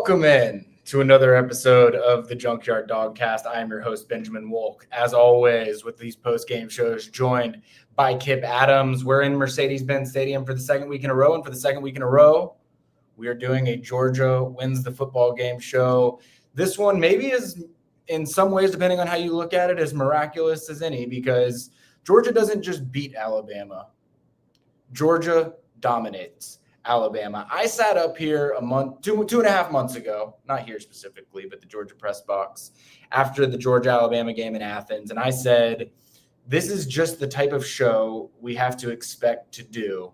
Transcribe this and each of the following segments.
Welcome in to another episode of the Junkyard Dawgcast. I am your host, Benjamin Wolk. As always, with these post-game shows, joined by Kipp Adams. We're in Mercedes-Benz Stadium for the second week in a row, and for the second week in a row, we are doing a Georgia wins the football game show. This one maybe is, in some ways, depending on how you look at it, as miraculous as any, because Georgia doesn't just beat Alabama. Georgia dominates Alabama. I sat up here two and a half months ago, not here specifically, but the Georgia press box, after the Georgia-Alabama game in Athens, and I said, this is just the type of show we have to expect to do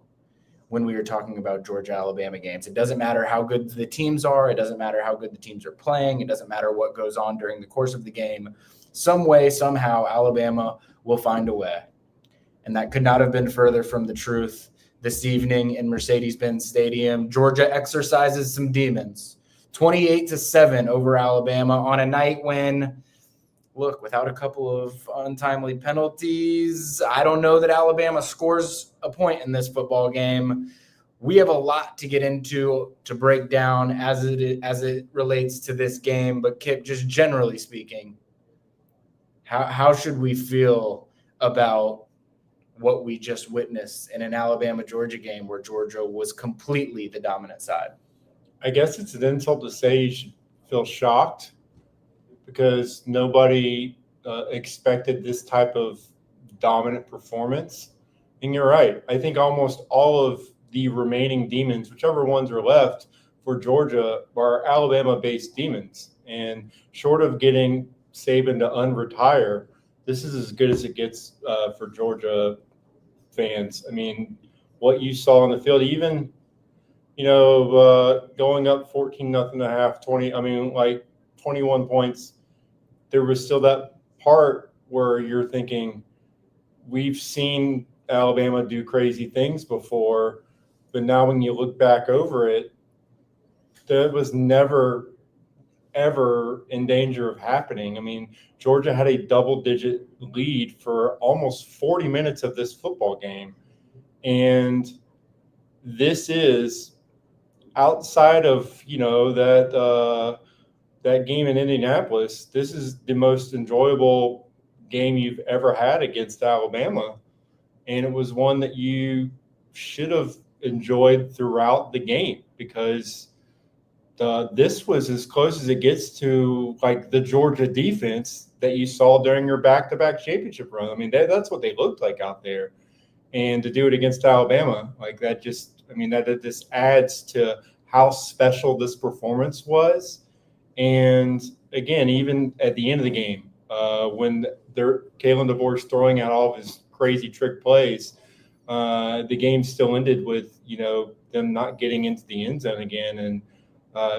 when we are talking about Georgia-Alabama games. It doesn't matter how good the teams are. It doesn't matter how good the teams are playing. It doesn't matter what goes on during the course of the game. Some way, somehow, Alabama will find a way. And that could not have been further from the truth. This evening in Mercedes-Benz Stadium, Georgia exercises some demons, 28-7 over Alabama on a night when, look, without a couple of untimely penalties, I don't know that Alabama scores a point in this football game. We have a lot to get into to break down as it relates to this game. But Kipp, just generally speaking, how should we feel about what we just witnessed in an Alabama-Georgia game where Georgia was completely the dominant side? I guess it's an insult to say you should feel shocked because nobody expected this type of dominant performance. And you're right. I think almost all of the remaining demons, whichever ones are left for Georgia, are Alabama-based demons. And short of getting Saban to unretire, this is as good as it gets for Georgia fans. I mean, what you saw on the field, even, going up 14-0 at half, 21 points, there was still that part where you're thinking, we've seen Alabama do crazy things before, but now when you look back over it, that was never ever in danger of happening. I mean, Georgia had a double-digit lead for almost 40 minutes of this football game. And this is outside of, that game in Indianapolis, this is the most enjoyable game you've ever had against Alabama. And it was one that you should have enjoyed throughout the game because this was as close as it gets to like the Georgia defense that you saw during your back-to-back championship run. I mean, that's what they looked like out there. And to do it against Alabama, that just adds to how special this performance was. And again, even at the end of the game, when Kalen DeVore's throwing out all of his crazy trick plays, the game still ended with, them not getting into the end zone again. And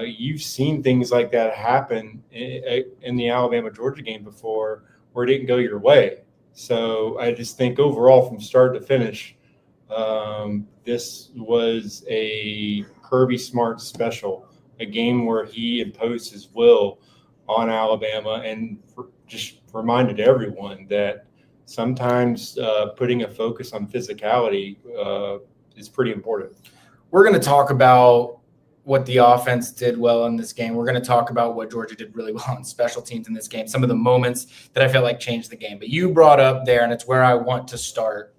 you've seen things like that happen in the Alabama-Georgia game before where it didn't go your way. So I just think overall from start to finish, this was a Kirby Smart special, a game where he imposed his will on Alabama and just reminded everyone that sometimes putting a focus on physicality is pretty important. We're going to talk about what the offense did well in this game. We're going to talk about what Georgia did really well on special teams in this game, some of the moments that I felt like changed the game. But you brought up there, and it's where I want to start.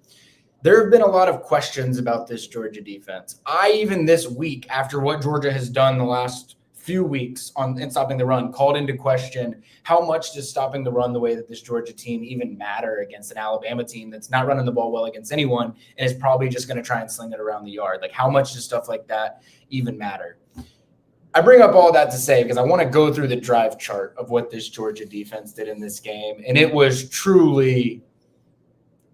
There have been a lot of questions about this Georgia defense. Even this week, after what Georgia has done the last few weeks in stopping the run, called into question how much does stopping the run the way that this Georgia team even matter against an Alabama team that's not running the ball well against anyone and is probably just going to try and sling it around the yard. Like, how much does stuff like that even matter? I bring up all that to say because I want to go through the drive chart of what this Georgia defense did in this game. And it was truly,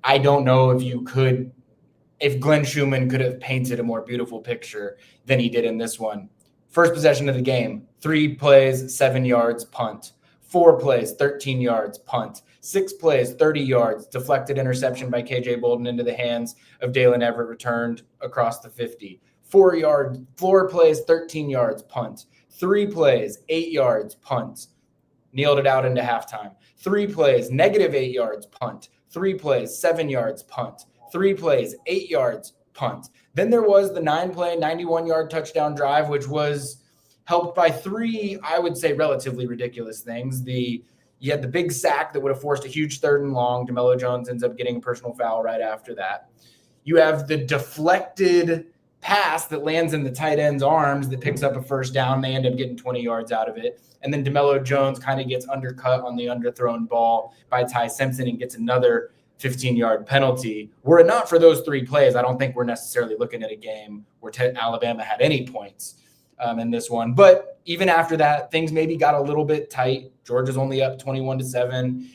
I don't know if Glenn Schumann could have painted a more beautiful picture than he did in this one. First possession of the game, 3 plays, 7 yards, punt. 4 plays, 13 yards, punt. 6 plays, 30 yards, deflected interception by KJ Bolden into the hands of Dalen Everett, returned across the 50. 4 plays, 13 yards, punt. 3 plays, 8 yards, punt. Kneeled it out into halftime. 3 plays, -8 yards, punt. 3 plays, 7 yards, punt. 3 plays, 8 yards, punt. Then there was the 9-play, 91-yard touchdown drive, which was helped by three, I would say, relatively ridiculous things. You had the big sack that would have forced a huge 3rd and long. DeMello Jones ends up getting a personal foul right after that. You have the deflected pass that lands in the tight end's arms that picks up a first down. They end up getting 20 yards out of it. And then DeMello Jones kind of gets undercut on the underthrown ball by Ty Simpson and gets another 15-yard penalty. Were it not for those 3 plays, I don't think we're necessarily looking at a game where Alabama had any points in this one. But even after that, things maybe got a little bit tight. Georgia's only up 21-7.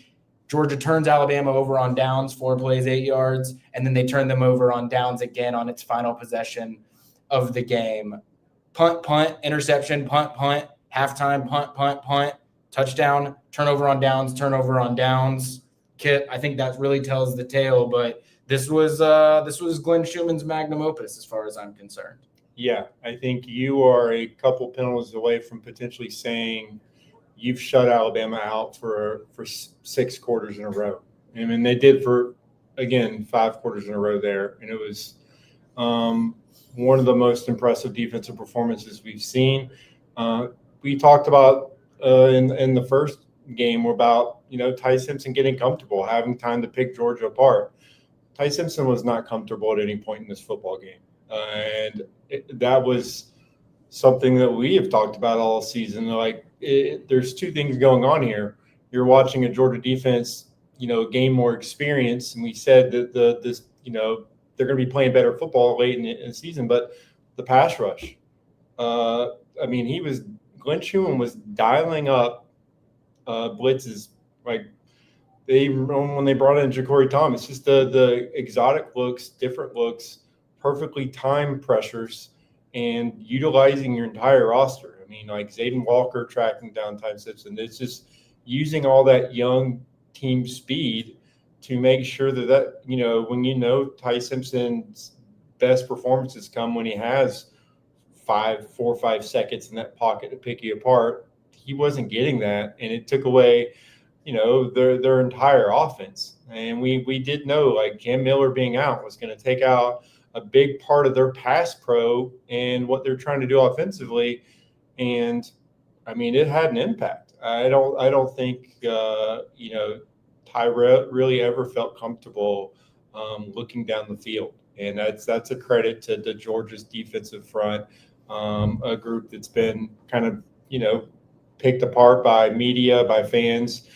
Georgia turns Alabama over on downs, 4 plays, 8 yards, and then they turn them over on downs again on its final possession of the game. Punt, interception, punt, halftime, punt, touchdown, turnover on downs. Kit, I think that really tells the tale, but this was Glenn Schumann's magnum opus as far as I'm concerned. Yeah, I think you are a couple penalties away from potentially saying you've shut Alabama out for 6 quarters in a row. I mean, they did for, again, 5 quarters in a row there, and it was one of the most impressive defensive performances we've seen. We talked about in the first game about, Ty Simpson getting comfortable, having time to pick Georgia apart. Ty Simpson was not comfortable at any point in this football game. That was something that we have talked about all season. There's 2 things going on here. You're watching a Georgia defense, gain more experience, and we said that they're going to be playing better football late in the season. But the pass rush, Glenn Schumann was dialing up blitzes when they brought in Ja'Cory Thomas, just the exotic looks, different looks, perfectly timed pressures, and utilizing your entire roster. I mean, like Zayden Walker tracking down Ty Simpson. It's just using all that young team speed to make sure that when Ty Simpson's best performances come when he has 4 or 5 seconds in that pocket to pick you apart. He wasn't getting that, and it took away, their entire offense. And we did know, like, Cam Miller being out was going to take out a big part of their pass pro and what they're trying to do offensively. And I mean, it had an impact. I don't think Ty really ever felt comfortable looking down the field, and that's a credit to the Georgia's defensive front, a group that's been kind of picked apart by media, by fans.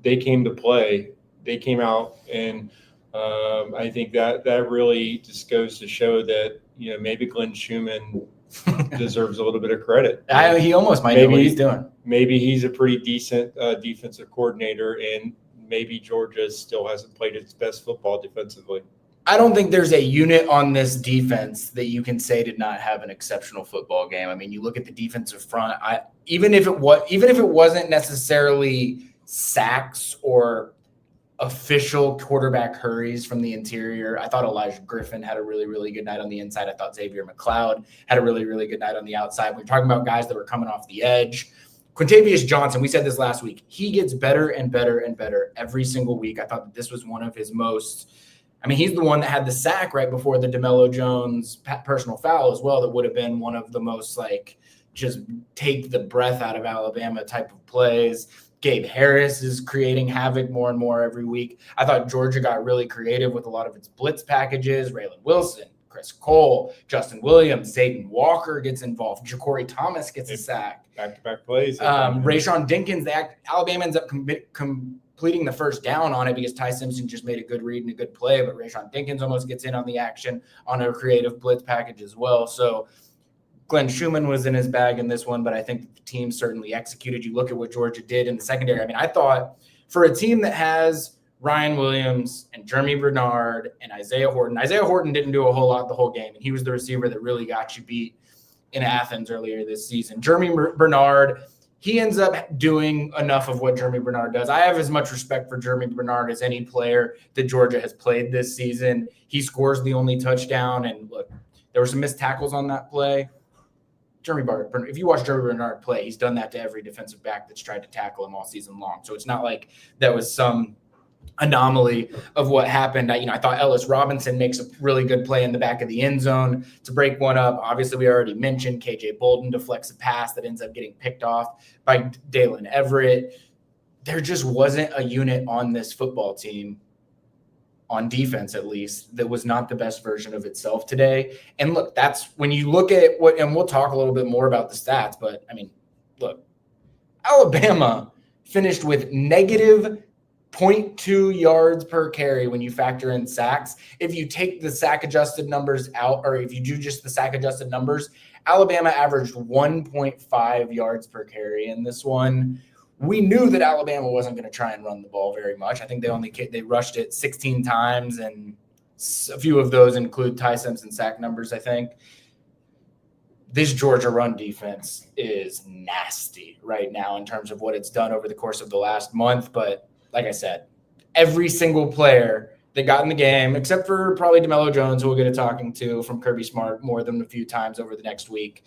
They came to play. They came out, and I think that really just goes to show that maybe Glenn Schumann deserves a little bit of credit. He almost might know what he's doing. Maybe he's a pretty decent defensive coordinator, and maybe Georgia still hasn't played its best football defensively. I don't think there's a unit on this defense that you can say did not have an exceptional football game. I mean, you look at the defensive front. Even if it wasn't necessarily sacks or official quarterback hurries from the interior, I thought Elijah Griffin had a really, really good night on the inside. I thought Xavier McLeod had a really, really good night on the outside. We're talking about guys that were coming off the edge. Quintavious Johnson, we said this last week, he gets better and better and better every single week. I thought that this was one of his most – he's the one that had the sack right before the DeMello Jones personal foul as well. That would have been one of the most, just take the breath out of Alabama type of plays. Gabe Harris is creating havoc more and more every week. I thought Georgia got really creative with a lot of its blitz packages. Raylan Wilson, Chris Cole, Justin Williams, Zayden Walker gets involved. Ja'Cory Thomas gets a sack. Back-to-back plays. Rayshawn Dinkins, Alabama ends up completing the first down on it because Ty Simpson just made a good read and a good play, but Rayshawn Dinkins almost gets in on the action on a creative blitz package as well. So Glenn Schumann was in his bag in this one, but I think the team certainly executed. You look at what Georgia did in the secondary. I thought for a team that has Ryan Williams and Jeremy Bernard and Isaiah Horton didn't do a whole lot the whole game, and he was the receiver that really got you beat in Athens earlier this season. Jeremy Bernard, he ends up doing enough of what Jeremy Bernard does. I have as much respect for Jeremy Bernard as any player that Georgia has played this season. He scores the only touchdown, and look, there were some missed tackles on that play. Jeremy Bernard, if you watch Jeremy Bernard play, he's done that to every defensive back that's tried to tackle him all season long. So it's not like that was some anomaly of what happened. I thought Ellis Robinson makes a really good play in the back of the end zone to break one up. Obviously, we already mentioned KJ Bolden deflects a pass that ends up getting picked off by Dalen Everett. There just wasn't a unit on this football team, on defense at least, that was not the best version of itself today. And look, that's when you look at what, and we'll talk a little bit more about the stats, but I mean, look, Alabama finished with negative 0.2 yards per carry when you factor in sacks. If you take the sack adjusted numbers out, or if you do just the sack adjusted numbers, Alabama averaged 1.5 yards per carry in this one. We knew that Alabama wasn't going to try and run the ball very much. I think they rushed it 16 times, and a few of those include Ty Simpson sack numbers, I think. This Georgia run defense is nasty right now in terms of what it's done over the course of the last month. But like I said, every single player that got in the game, except for probably DeMello Jones, who we'll get a talking to from Kirby Smart more than a few times over the next week,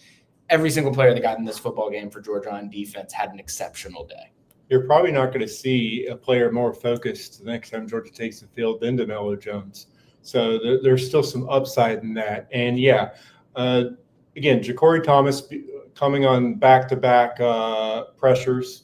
every single player that got in this football game for Georgia on defense had an exceptional day. You're probably not going to see a player more focused the next time Georgia takes the field than DeMello Jones. So there's still some upside in that. And, again, Ja'Cory Thomas coming on back-to-back pressures.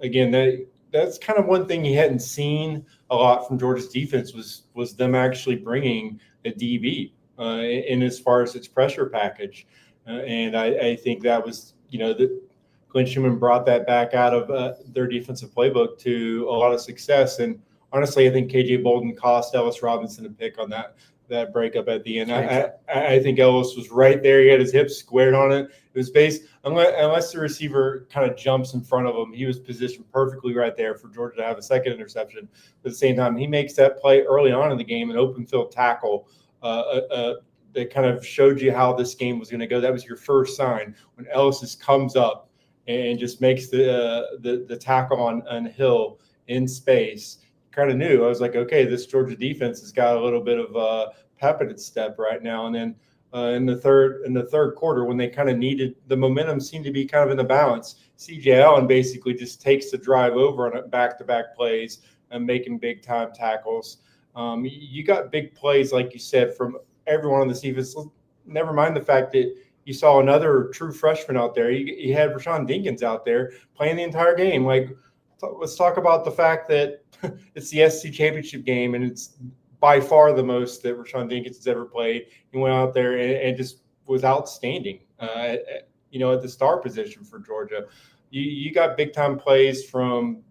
Again, that's kind of one thing you hadn't seen a lot from Georgia's defense was them actually bringing a DB in as far as its pressure package. And I think that was, Glenn Schumann brought that back out of their defensive playbook to a lot of success. And honestly, I think KJ Bolden cost Ellis Robinson a pick on that breakup at the end. I think Ellis was right there. He had his hips squared on it. It was based, unless the receiver kind of jumps in front of him, he was positioned perfectly right there for Georgia to have a second interception. But at the same time, he makes that play early on in the game, an open field tackle that kind of showed you how this game was going to go. That was your first sign when Ellis just comes up and just makes the tackle on Hill in space. Kind of knew. I was like, okay, this Georgia defense has got a little bit of pep in its step right now. And then in the third quarter, when they kind of needed the momentum, seemed to be kind of in the balance. CJ Allen basically just takes the drive over on back-to-back plays and making big time tackles. You got big plays, like you said, from everyone on the defense. Never mind the fact that you saw another true freshman out there. You had Rashawn Dinkins out there playing the entire game. Like, let's talk about the fact that it's the SEC championship game, and it's by far the most that Rashawn Dinkins has ever played. He went out there and just was outstanding, at the star position for Georgia. You got big-time plays from,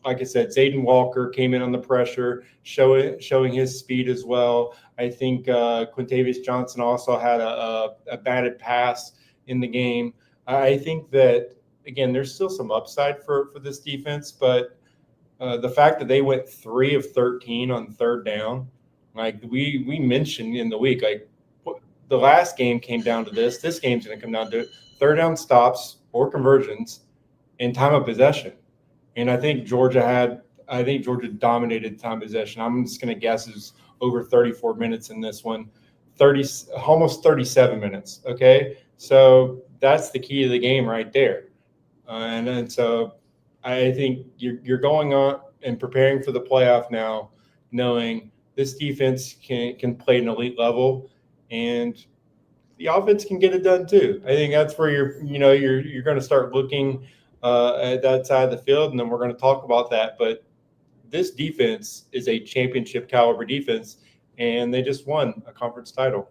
like I said, Zayden Walker came in on the pressure, showing his speed as well. I think Quintavious Johnson also had a batted pass in the game. I think that, again, there's still some upside for this defense, but the fact that they went 3 of 13 on third down, like we mentioned in the week, like the last game came down to this. This game's going to come down to third down stops or conversions and time of possession. And I think Georgia dominated time of possession. I'm just going to guess it was over 34 minutes in this one, almost 37 minutes. Okay, so that's the key to the game right there. And so I think you're going on and preparing for the playoff now, knowing this defense can play an elite level, and the offense can get it done too. I think that's where you're going to start looking at that side of the field, and then we're going to talk about that. But this defense is a championship caliber defense, and they just won a conference title.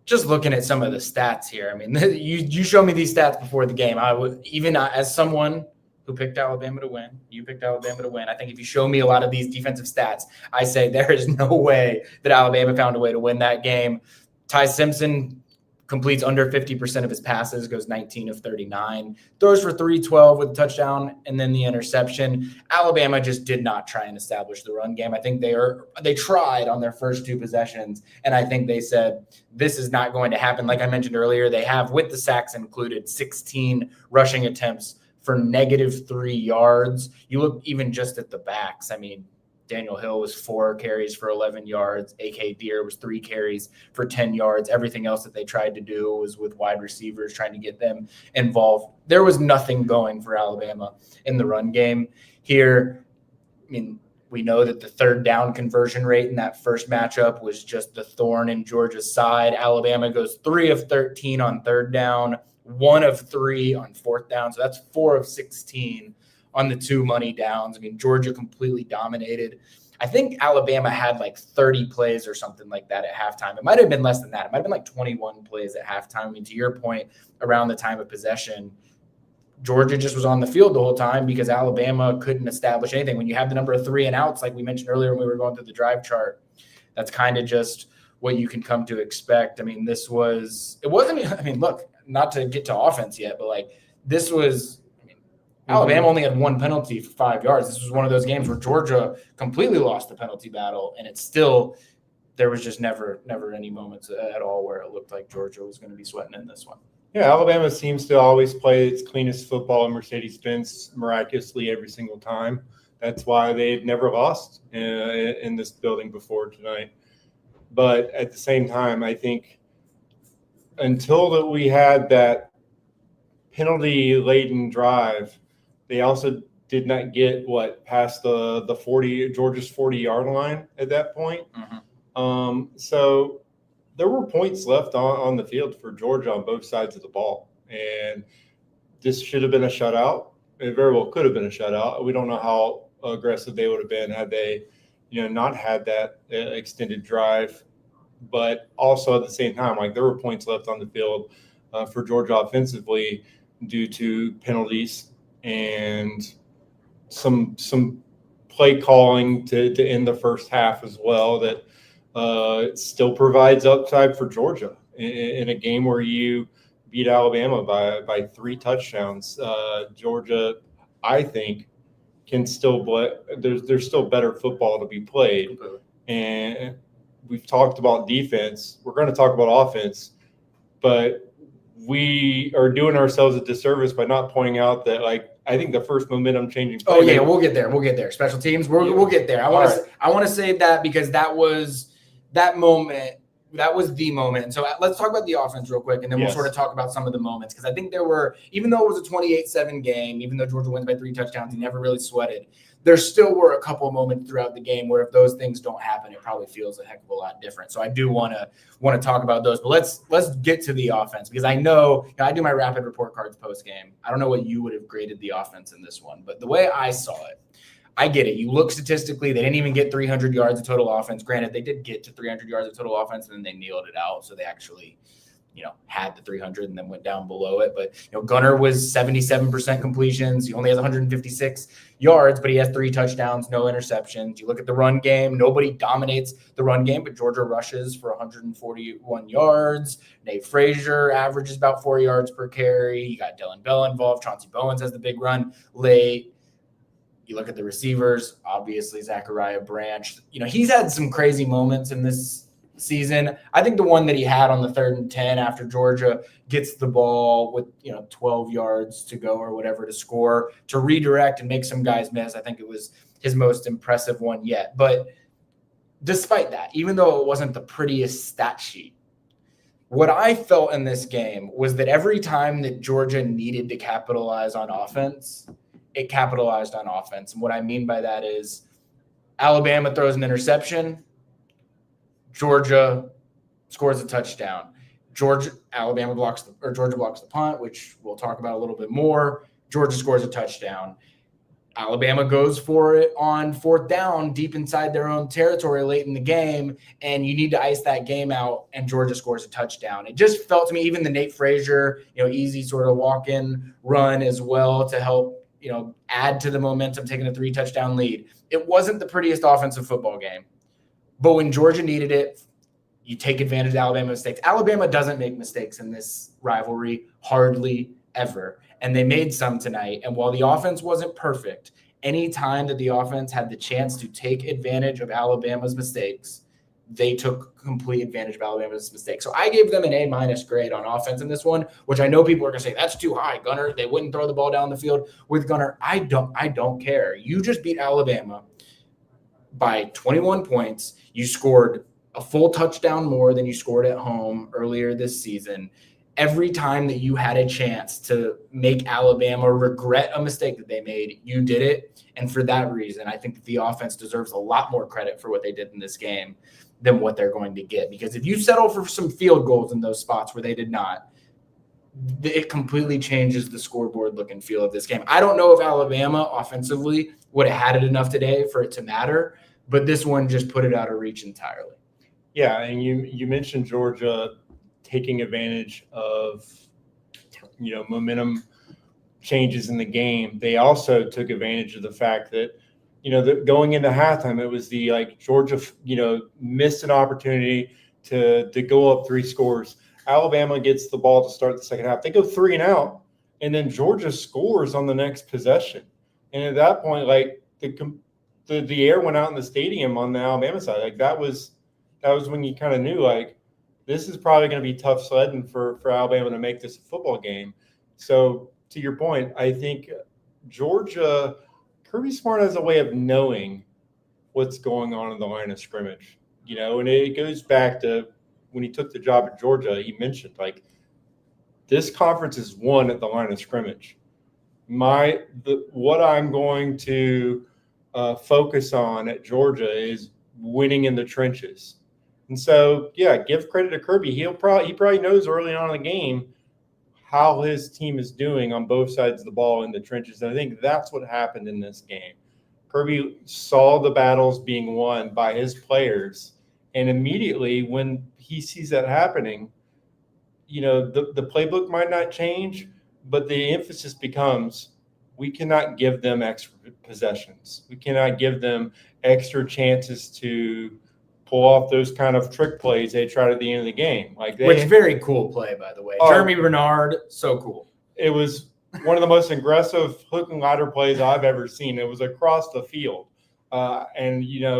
Just looking at some of the stats here, I mean, you showed me these stats before the game. I would, even as someone who picked Alabama to win, you picked Alabama to win. I think if you show me a lot of these defensive stats, I say there is no way that Alabama found a way to win that game. Ty Simpson completes under 50% of his passes, goes 19 of 39, throws for 312 with a touchdown and then the interception. Alabama just did not try and establish the run game. I think they tried on their first 2 possessions, and I think they said, this is not going to happen. Like I mentioned earlier, they have, with the sacks included, 16 rushing attempts for -3 yards. You look even just at the backs. I mean, Daniel Hill was 4 carries for 11 yards. A.K. Deere was 3 carries for 10 yards. Everything else that they tried to do was with wide receivers, trying to get them involved. There was nothing going for Alabama in the run game here. I mean, We know that the third down conversion rate in that first matchup was just the thorn in Georgia's side. Alabama goes 3 of 13 on third down, 1 of 3 on fourth down. So that's 4 of 16 on the 2 money downs. I mean, Georgia completely dominated. I think Alabama had like 30 plays or something like that at halftime. It might have been less than that. It might have been like 21 plays at halftime. I mean, to your point, around the time of possession, Georgia just was on the field the whole time because Alabama couldn't establish anything. When you have the number of 3 and outs, like we mentioned earlier when we were going through the drive chart, that's kind of just what you can come to expect. I mean, look, not to get to offense yet, but like this was, Alabama only had 1 penalty for 5 yards. This was one of those games where Georgia completely lost the penalty battle, and it's still, there was just never any moments at all where it looked like Georgia was going to be sweating in this one. Yeah, Alabama seems to always play its cleanest football in Mercedes-Benz miraculously every single time. That's why they've never lost in this building before tonight. But at the same time, I think until that we had that penalty-laden drive, they also did not get past the 40 Georgia's 40-yard line at that point. So there were points left on the field for Georgia on both sides of the ball, and this should have been a shutout. It very well could have been a shutout. We don't know how aggressive they would have been had they, not had that extended drive. But also at the same time, like there were points left on the field for Georgia offensively due to penalties and some play calling to end the first half as well that still provides upside for Georgia in a game where you beat Alabama by 3 touchdowns. Georgia, I think, can still there's still better football to be played. And we've talked about defense. We're going to talk about offense, but we are doing ourselves a disservice by not pointing out that, I think the first momentum changing play. Oh yeah, we'll get there. Special teams, we'll get there. I want to save that because that was that moment. That was the moment. And so let's talk about the offense real quick, and then we'll sort of talk about some of the moments, because I think there were, even though it was a 28-7 game, even though Georgia wins by 3 touchdowns, he never really sweated. There still were a couple of moments throughout the game where if those things don't happen, it probably feels a heck of a lot different. So I do want to talk about those. But let's get to the offense, because I know I do my rapid report cards post game. I don't know what you would have graded the offense in this one, but the way I saw it, I get it. You look statistically, they didn't even get 300 yards of total offense. Granted, they did get to 300 yards of total offense, and then they kneeled it out. So they actually, had the 300 and then went down below it. But, Gunner was 77% completions. He only has 156 yards, but he has 3 touchdowns, no interceptions. You look at the run game, nobody dominates the run game, but Georgia rushes for 141 yards. Nate Frazier averages about 4 yards per carry. You got Dylan Bell involved. Chauncey Bowens has the big run late. You look at the receivers, obviously Zachariah Branch. He's had some crazy moments in this season. I think the one that he had on the 3rd and 10 after Georgia gets the ball with 12 yards to go or whatever to score, to redirect and make some guys miss. I think it was his most impressive one yet. But despite that, even though it wasn't the prettiest stat sheet, what I felt in this game was that every time that Georgia needed to capitalize on offense, it capitalized on offense. And what I mean by that is Alabama throws an interception, Georgia scores a touchdown. Georgia blocks the punt, which we'll talk about a little bit more. Georgia scores a touchdown. Alabama goes for it on 4th down deep inside their own territory late in the game, and you need to ice that game out, and Georgia scores a touchdown. It just felt to me, even the Nate Frazier, easy sort of walk-in run as well to help add to the momentum, taking a 3-touchdown lead. It wasn't the prettiest offensive football game, but when Georgia needed it, you take advantage of Alabama mistakes. Alabama doesn't make mistakes in this rivalry, hardly ever, and they made some tonight. And while the offense wasn't perfect, any time that the offense had the chance to take advantage of Alabama's mistakes, they took complete advantage of Alabama's mistakes. So I gave them an A- grade on offense in this one, which I know people are going to say, that's too high, Gunner. They wouldn't throw the ball down the field with Gunner. I don't care. You just beat Alabama by 21 points. You scored a full touchdown more than you scored at home earlier this season. every time that you had a chance to make Alabama regret a mistake that they made, you did it. And for that reason, I think that the offense deserves a lot more credit for what they did in this game than what they're going to get. Because if you settle for some field goals in those spots where they did not, it completely changes the scoreboard look and feel of this game. I don't know if Alabama offensively would have had it enough today for it to matter, but this one just put it out of reach entirely. Yeah, and you mentioned Georgia taking advantage of, momentum changes in the game. They also took advantage of the fact that, that going into halftime, it was Georgia, missed an opportunity to go up 3 scores. Alabama gets the ball to start the second half. They go 3 and out, and then Georgia scores on the next possession. And at that point, the air went out in the stadium on the Alabama side. That was when you kind of knew, this is probably going to be tough sledding for Alabama to make this a football game. So to your point, I think Georgia, Kirby Smart has a way of knowing what's going on in the line of scrimmage, and it goes back to when he took the job at Georgia. He mentioned this conference is won at the line of scrimmage. What I'm going to focus on at Georgia is winning in the trenches. And so, give credit to Kirby. He probably knows early on in the game how his team is doing on both sides of the ball in the trenches. And I think that's what happened in this game. Kirby saw the battles being won by his players. And immediately when he sees that happening, the playbook might not change, but the emphasis becomes we cannot give them extra possessions. We cannot give them extra chances to pull off those kind of trick plays they tried at the end of the game. Which very cool play, by the way. Jeremy Bernard, so cool. It was one of the most aggressive hook and ladder plays I've ever seen. It was across the field. It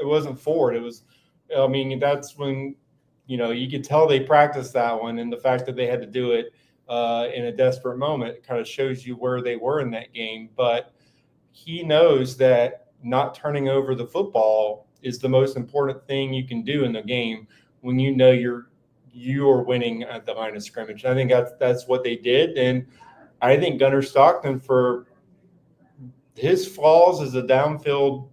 wasn't forward. It was, that's when, you could tell they practiced that one, and the fact that they had to do it in a desperate moment kind of shows you where they were in that game. But he knows that not turning over the football is the most important thing you can do in the game when you're winning at the line of scrimmage. And I think that's what they did. And I think Gunnar Stockton, for his flaws as a downfield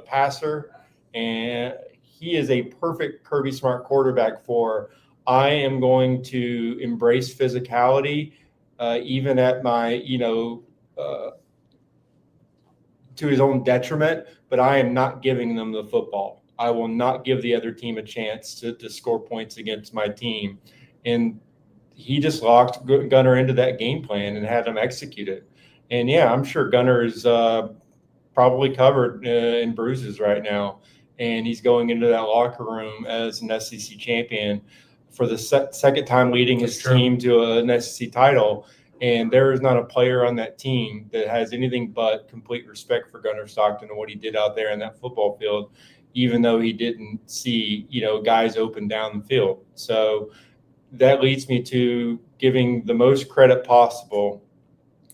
passer, and he is a perfect Kirby Smart quarterback for, I am going to embrace physicality, even at my, to his own detriment, but I am not giving them the football. I will not give the other team a chance to score points against my team. And he just locked Gunnar into that game plan and had him execute it. And, I'm sure Gunnar is probably covered in bruises right now. And he's going into that locker room as an SEC champion for the second time leading his team to an SEC title. And there is not a player on that team that has anything but complete respect for Gunnar Stockton and what he did out there in that football field, even though he didn't see, guys open down the field. So that leads me to giving the most credit possible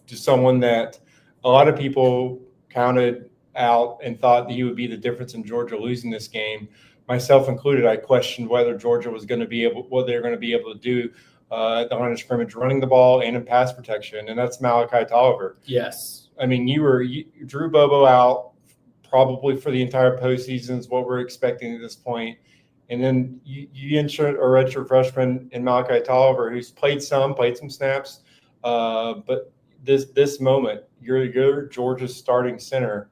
to someone that a lot of people counted out and thought that he would be the difference in Georgia losing this game. Myself included, I questioned whether Georgia was going to be what they're going to be able to do at the line of scrimmage, running the ball and in pass protection, and that's Malachi Tolliver. Yes. You Drew Bobo out probably for the entire postseason is what we're expecting at this point. And then you insert a redshirt freshman in Malachi Tolliver, who's played some snaps. But this moment, you're Georgia's starting center.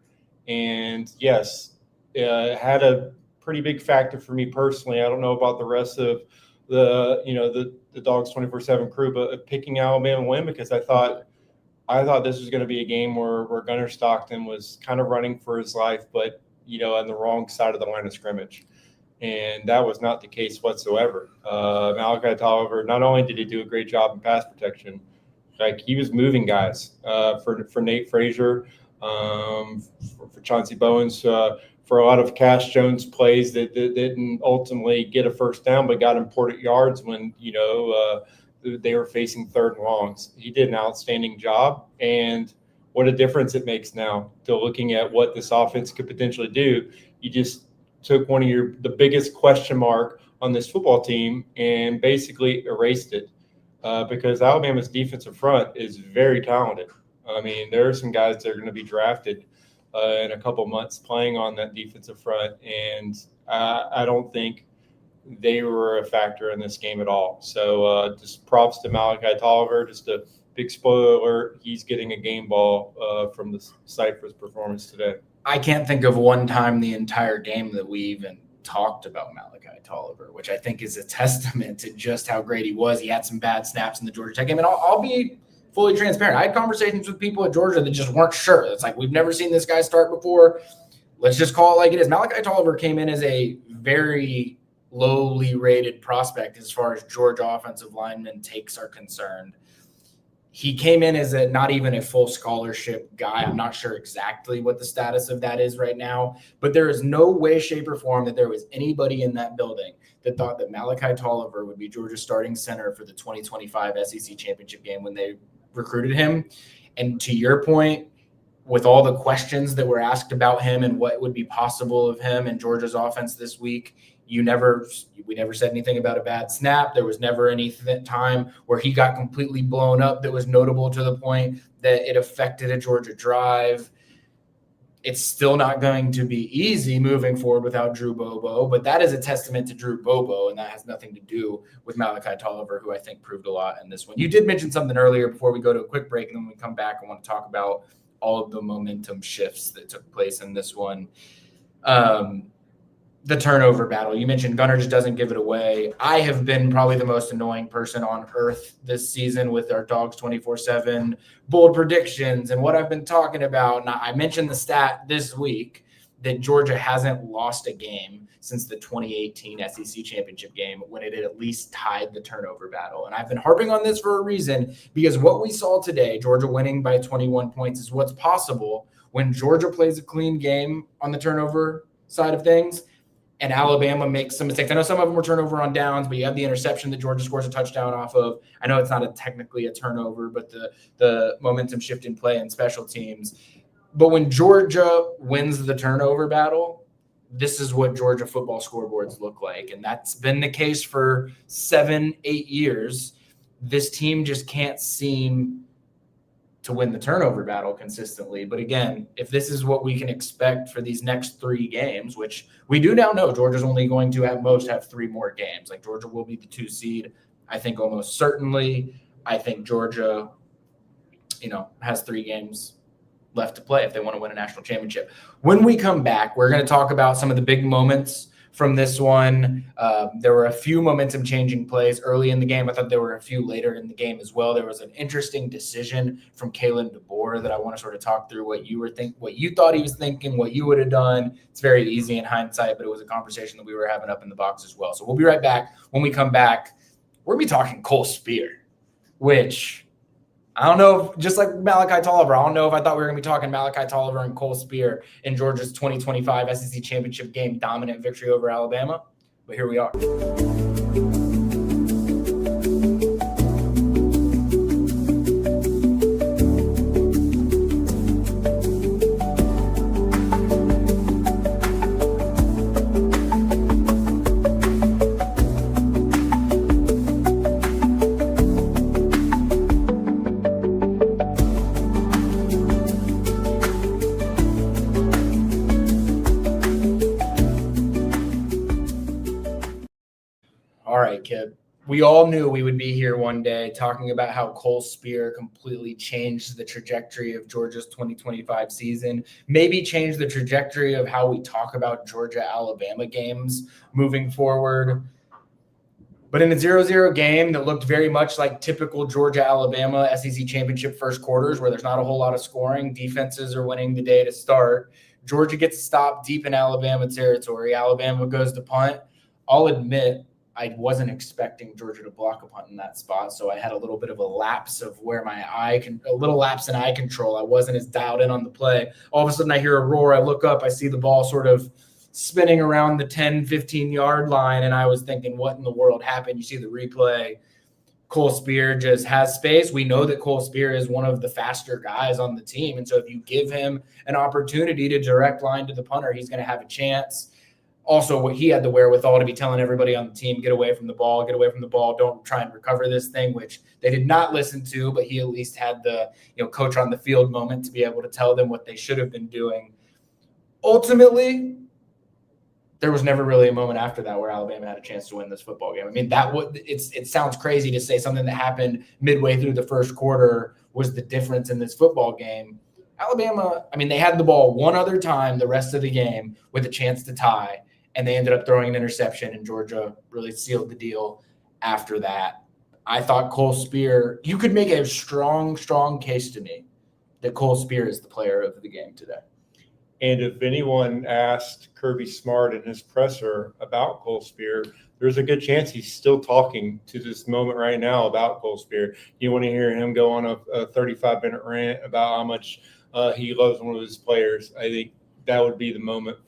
And yes, had a pretty big factor for me personally. I don't know about the rest of the Dogs 24/7 crew, but picking Alabama win because I thought this was going to be a game where Gunnar Stockton was kind of running for his life, but on the wrong side of the line of scrimmage, and that was not the case whatsoever. Malachi Tolliver, not only did he do a great job in pass protection, he was moving guys for Nate Frazier, for Chauncey Bowens. For a lot of Cash Jones plays that didn't ultimately get a first down, but got important yards when, they were facing third and longs. He did an outstanding job, and what a difference it makes now to looking at what this offense could potentially do. You just took the biggest question mark on this football team and basically erased it because Alabama's defensive front is very talented. I mean, there are some guys that are going to be drafted in a couple months playing on that defensive front, and I don't think they were a factor in this game at all. So just props to Malachi Tolliver. Just a big spoiler alert, he's getting a game ball from the Cypress performance today. I can't think of one time the entire game that we even talked about Malachi Tolliver, which I think is a testament to just how great he was. He had some bad snaps in the Georgia Tech game, and I'll be fully transparent. I had conversations with people at Georgia that just weren't sure. It's like, we've never seen this guy start before. Let's just call it like it is. Malachi Tolliver came in as a very lowly rated prospect as far as Georgia offensive lineman takes are concerned. He came in as not even a full scholarship guy. I'm not sure exactly what the status of that is right now, but there is no way, shape, or form that there was anybody in that building that thought that Malachi Tolliver would be Georgia's starting center for the 2025 SEC championship game when they recruited him. And to your point, with all the questions that were asked about him and what would be possible of him and Georgia's offense this week, we never said anything about a bad snap. There was never any time where he got completely blown up that was notable to the point that it affected a Georgia drive. It's still not going to be easy moving forward without Drew Bobo, but that is a testament to Drew Bobo, and that has nothing to do with Malachi Tolliver, who I think proved a lot in this one. You did mention something earlier before we go to a quick break, and then when we come back, I want to talk about all of the momentum shifts that took place in this one. The turnover battle. You mentioned Gunnar just doesn't give it away. I have been probably the most annoying person on earth this season with our Dogs 24/7 bold predictions and what I've been talking about. And I mentioned the stat this week that Georgia hasn't lost a game since the 2018 SEC championship game when it had at least tied the turnover battle. And I've been harping on this for a reason, because what we saw today, Georgia winning by 21 points, is what's possible when Georgia plays a clean game on the turnover side of things and Alabama makes some mistakes. I know some of them were turnover on downs, but you have the interception that Georgia scores a touchdown off of. I know it's not technically a turnover, but the momentum shift in play and special teams. But when Georgia wins the turnover battle, this is what Georgia football scoreboards look like. And that's been the case for 7-8 years. This team just can't seem to win the turnover battle consistently. But again, if this is what we can expect for these next 3 games, which we do now know Georgia's only going to at most have 3 more games. Like, Georgia will be the 2 seed, I think, almost certainly. I think Georgia, has 3 games left to play if they want to win a national championship. When we come back, we're going to talk about some of the big moments from this one. There were a few momentum changing plays early in the game. I thought there were a few later in the game as well. There was an interesting decision from Kalen DeBoer that I want to sort of talk through what you thought he was thinking, what you would have done. It's very easy in hindsight, but it was a conversation that we were having up in the box as well. So we'll be right back. When we come back, we're going to be talking Cole Speer, which I don't know, just like Malachi Tolliver, I don't know if I thought we were going to be talking Malachi Tolliver and Cole Speer in Georgia's 2025 SEC championship game dominant victory over Alabama, but here we are. Kipp. We all knew we would be here one day talking about how Cole Speer completely changed the trajectory of Georgia's 2025 season, maybe changed the trajectory of how we talk about Georgia-Alabama games moving forward. But in a 0-0 game that looked very much like typical Georgia-Alabama SEC championship first quarters, where there's not a whole lot of scoring, defenses are winning the day to start, Georgia gets stopped deep in Alabama territory. Alabama goes to punt. I'll admit, I wasn't expecting Georgia to block a punt in that spot, so I had a little bit of a lapse of where a little lapse in eye control. I wasn't as dialed in on the play. All of a sudden, I hear a roar. I look up. I see the ball sort of spinning around the 10, 15-yard line, and I was thinking, what in the world happened? You see the replay. Cole Speer just has space. We know that Cole Speer is one of the faster guys on the team, and so if you give him an opportunity to direct line to the punter, he's going to have a chance. also what he had the wherewithal to be telling everybody on the team, get away from the ball, don't try and recover this thing, which they did not listen to, but he at least had the coach on the field moment to be able to tell them what they should have been doing. Ultimately, there was never really a moment after that where Alabama had a chance to win this football game. I mean, it sounds crazy to say something that happened midway through the first quarter was the difference in this football game. Alabama, I mean, they had the ball one other time the rest of the game with a chance to tie, and they ended up throwing an interception, and Georgia really sealed the deal after that. I thought Cole Speer, you could make a strong case to me that Cole Speer is the player of the game today. And if anyone asked Kirby Smart in his presser about Cole Speer, there's a good chance he's still talking to this moment right now about Cole Speer. You want to hear him go on a 35-minute rant about how much he loves one of his players. I think that would be the moment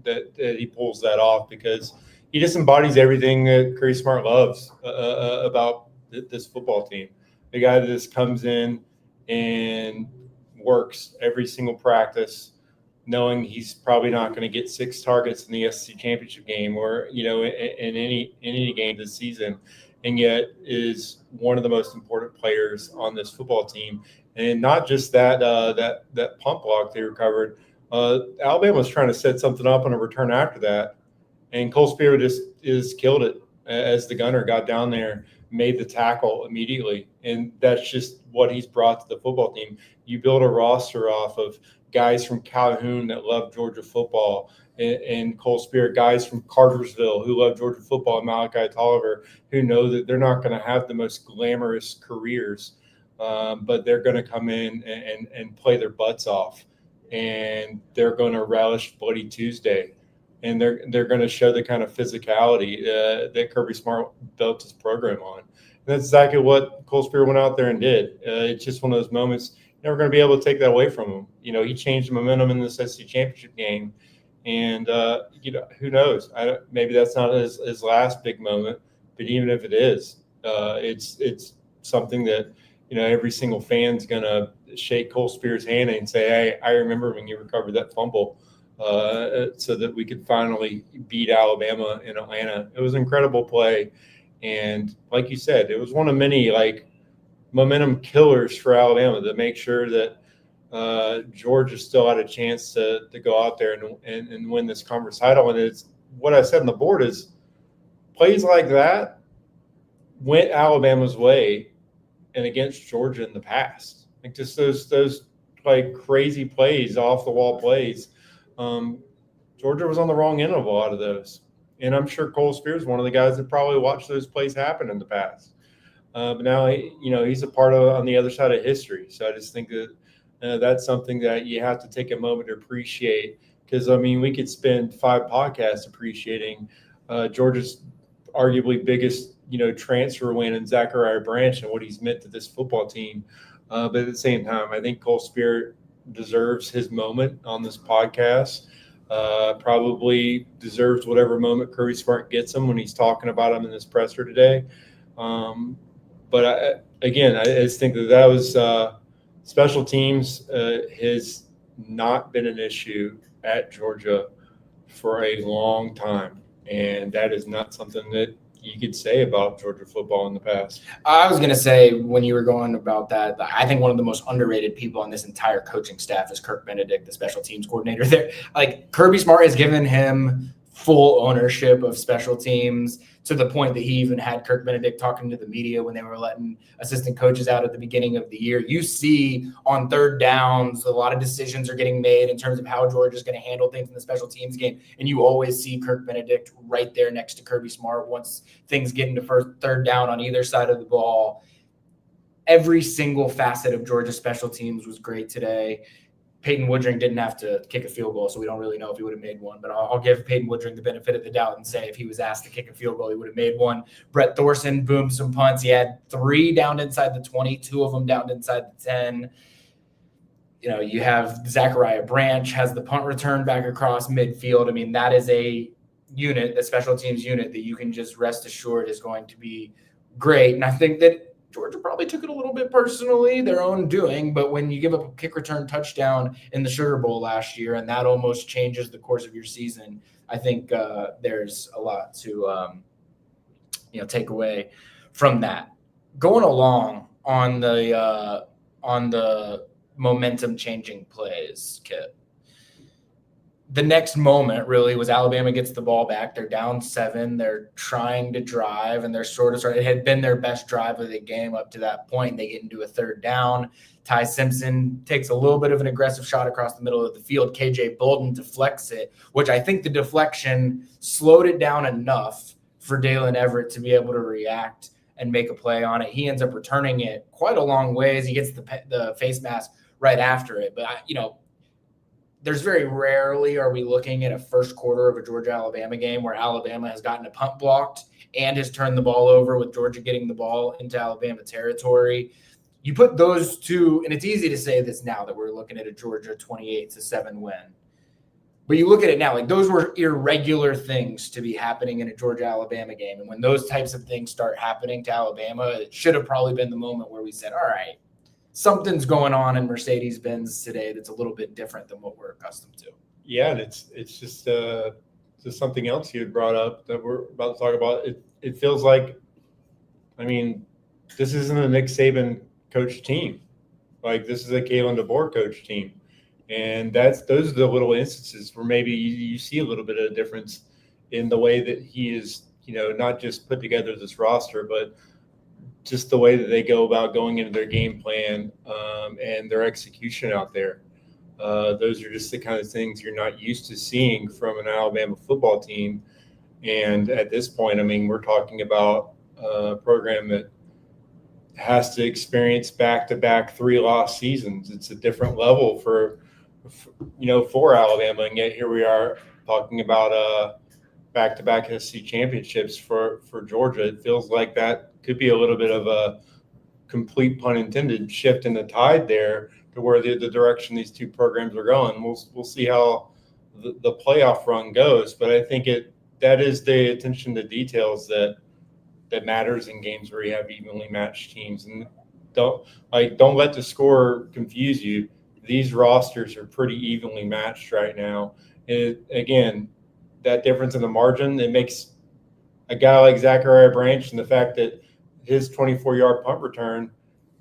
that he pulls that off, because he just embodies everything that Kirby Smart loves about this football team. The guy that just comes in and works every single practice, knowing he's probably not going to get 6 targets in the SEC championship game or, in any game this season, and yet is one of the most important players on this football team. And not just that pump block they recovered. Alabama was trying to set something up on a return after that, and Cole Speer just killed it as the gunner got down there, made the tackle immediately, and that's just what he's brought to the football team. You build a roster off of guys from Calhoun that love Georgia football, and Cole Speer, guys from Cartersville who love Georgia football, and Malachi Tolliver, who know that they're not going to have the most glamorous careers, but they're going to come in and play their butts off, and they're going to relish Bloody Tuesday, and they're going to show the kind of physicality that Kirby Smart built his program on. And that's exactly what Cole Speer went out there and did. It's just one of those moments. Never going to be able to take that away from him. He changed the momentum in the SEC championship game, and who knows? Maybe that's not his last big moment, but even if it is, it's something that every single fan's going to shake Cole Speer's hand and say, "Hey, I remember when you recovered that fumble, so that we could finally beat Alabama in Atlanta." It was an incredible play, and like you said, it was one of many momentum killers for Alabama to make sure that Georgia still had a chance to go out there and win this conference title. And it's what I said on the board is plays like that went Alabama's way and against Georgia in the past. Like just those crazy plays, off the wall plays. Georgia was on the wrong end of a lot of those. And I'm sure Cole Speer is one of the guys that probably watched those plays happen in the past. But now, he's a part of on the other side of history. So I just think that that's something that you have to take a moment to appreciate, because, we could spend 5 podcasts appreciating Georgia's arguably biggest, transfer win in Zachariah Branch and what he's meant to this football team. But at the same time, I think Cole Speer deserves his moment on this podcast. Probably deserves whatever moment Kirby Smart gets him when he's talking about him in this presser today. But I just think that was special teams has not been an issue at Georgia for a long time, and that is not something that you could say about Georgia football in the past. I was going to say, when you were going about that, I think one of the most underrated people on this entire coaching staff is Kirk Benedict, the special teams coordinator there. Kirby Smart has given him full ownership of special teams, to the point that he even had Kirk Benedict talking to the media when they were letting assistant coaches out at the beginning of the year. You see on third downs, a lot of decisions are getting made in terms of how Georgia's going to handle things in the special teams game. And you always see Kirk Benedict right there next to Kirby Smart once things get into third down on either side of the ball. Every single facet of Georgia's special teams was great today. Peyton Woodring didn't have to kick a field goal, so we don't really know if he would have made one. But I'll give Peyton Woodring the benefit of the doubt and say if he was asked to kick a field goal, he would have made one. Brett Thorson boomed some punts. He had 3 down inside the 20, 2 of them down inside the 10. You have Zachariah Branch has the punt return back across midfield. That is a unit, a special teams unit, that you can just rest assured is going to be great. And I think that Georgia probably took it a little bit personally, their own doing. But when you give up a kick return touchdown in the Sugar Bowl last year, and that almost changes the course of your season, I think there's a lot to take away from that. Going along on the momentum changing plays, Kit. The next moment really was Alabama gets the ball back. They're down 7. They're trying to drive, and they're it had been their best drive of the game up to that point. They get into a 3rd down. Ty Simpson takes a little bit of an aggressive shot across the middle of the field. KJ Bolden deflects it, which I think the deflection slowed it down enough for Dalen Everett to be able to react and make a play on it. He ends up returning it quite a long ways. He gets the face mask right after it. But, there's very rarely are we looking at a first quarter of a Georgia-Alabama game where Alabama has gotten a punt blocked and has turned the ball over with Georgia getting the ball into Alabama territory. You put those two, and it's easy to say this now that we're looking at a Georgia 28-7 win. But you look at it now, like those were irregular things to be happening in a Georgia-Alabama game. And when those types of things start happening to Alabama, it should have probably been the moment where we said, all right, something's going on in Mercedes-Benz today that's a little bit different than what we're accustomed to. Yeah, and it's just something else you had brought up that we're about to talk about. It feels like, this isn't a Nick Saban coach team. Like, this is a Kalen DeBoer coach team. And those are the little instances where maybe you see a little bit of a difference in the way that he is, not just put together this roster, but just the way that they go about going into their game plan and their execution out there. Those are just the kind of things you're not used to seeing from an Alabama football team. And at this point, we're talking about a program that has to experience back-to-back 3-loss seasons. It's a different level for Alabama. And yet here we are talking about back-to-back SEC championships for Georgia. It feels like that could be a little bit of a complete, pun intended, shift in the tide there to where the direction these two programs are going. We'll see how the playoff run goes, but I think that is the attention to details that matters in games where you have evenly matched teams. And don't let the score confuse you. These rosters are pretty evenly matched right now. And again, that difference in the margin, it makes a guy like Zachariah Branch and the fact that his 24-yard punt return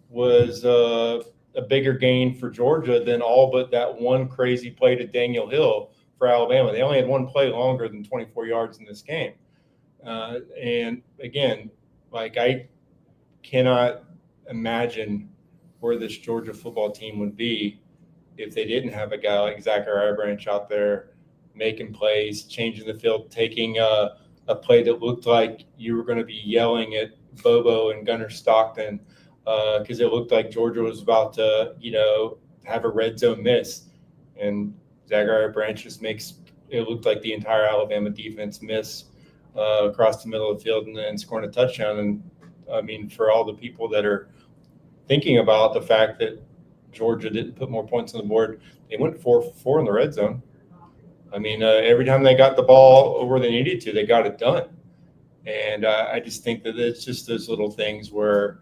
was a bigger gain for Georgia than all but that one crazy play to Daniel Hill for Alabama. They only had one play longer than 24 yards in this game. And again, I cannot imagine where this Georgia football team would be if they didn't have a guy like Zachariah Branch out there making plays, changing the field, taking a play that looked like you were going to be yelling at Bobo and Gunnar Stockton because it looked like Georgia was about to, have a red zone miss. And Zachariah Branch just makes it look like the entire Alabama defense miss across the middle of the field and then scoring a touchdown. And, for all the people that are thinking about the fact that Georgia didn't put more points on the board, they went 4-for-4 in the red zone. Every time they got the ball where they needed to, they got it done. And I just think that it's just those little things where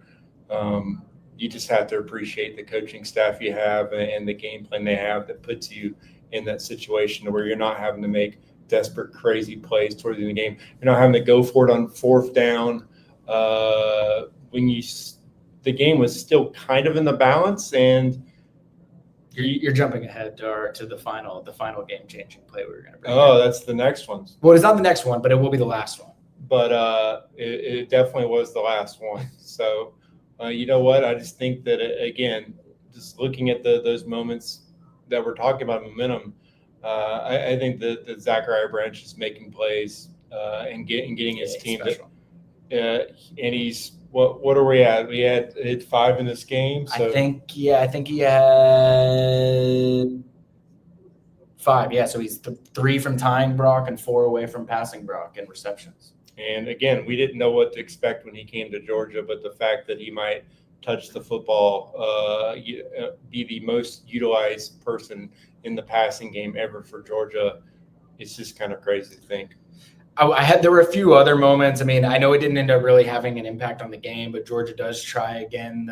you just have to appreciate the coaching staff you have and the game plan they have that puts you in that situation where you're not having to make desperate, crazy plays towards the end of the game. You're not having to go for it on 4th down when the game was still kind of in the balance. And you're jumping ahead to the final game-changing play we were going to bring. Oh, that's the next one. Well, it's not the next one, but it will be the last one. But it definitely was the last one. So, you know what? I just think that, again, just looking at those moments that we're talking about, momentum, I think that Zachariah Branch is making plays and getting his team. And he's what are we at? We had 5 in this game. So. I think he had 5. Yeah, so he's 3 from tying Brock and 4 away from passing Brock in receptions. And again, we didn't know what to expect when he came to Georgia, but the fact that he might touch the football, be the most utilized person in the passing game ever for Georgia, it's just kind of crazy to think. There were a few other moments. I mean, I know it didn't end up really having an impact on the game, but Georgia does try again,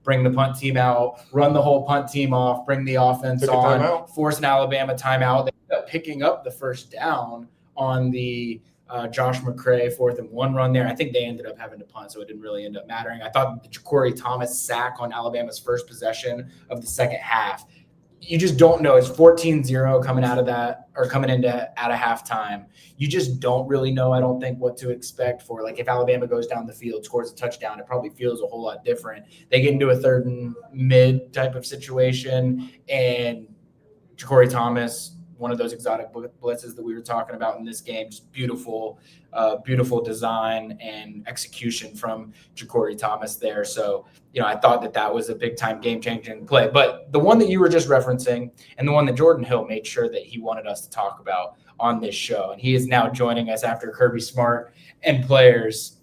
bring the punt team out, run the whole punt team off, bring the offense on, force an Alabama timeout. They ended up picking up the first down on the Josh McCray 4th and 1 run there. I think they ended up having to punt, so it didn't really end up mattering. I thought the Ja'Cory Thomas sack on Alabama's first possession of the second half, you just don't know. It's 14-0 coming out of that, or coming into at a halftime. You just don't really know, I don't think, what to expect for, like, if Alabama goes down the field, scores a touchdown, it probably feels a whole lot different. They get into a 3rd and mid type of situation, and Ja'Cory Thomas, one of those exotic blitzes that we were talking about in this game, just beautiful design and execution from Ja'Cory Thomas there. So, I thought that was a big time game changing play. But the one that you were just referencing, and the one that Jordan Hill made sure that he wanted us to talk about on this show, and he is now joining us after Kirby Smart and players.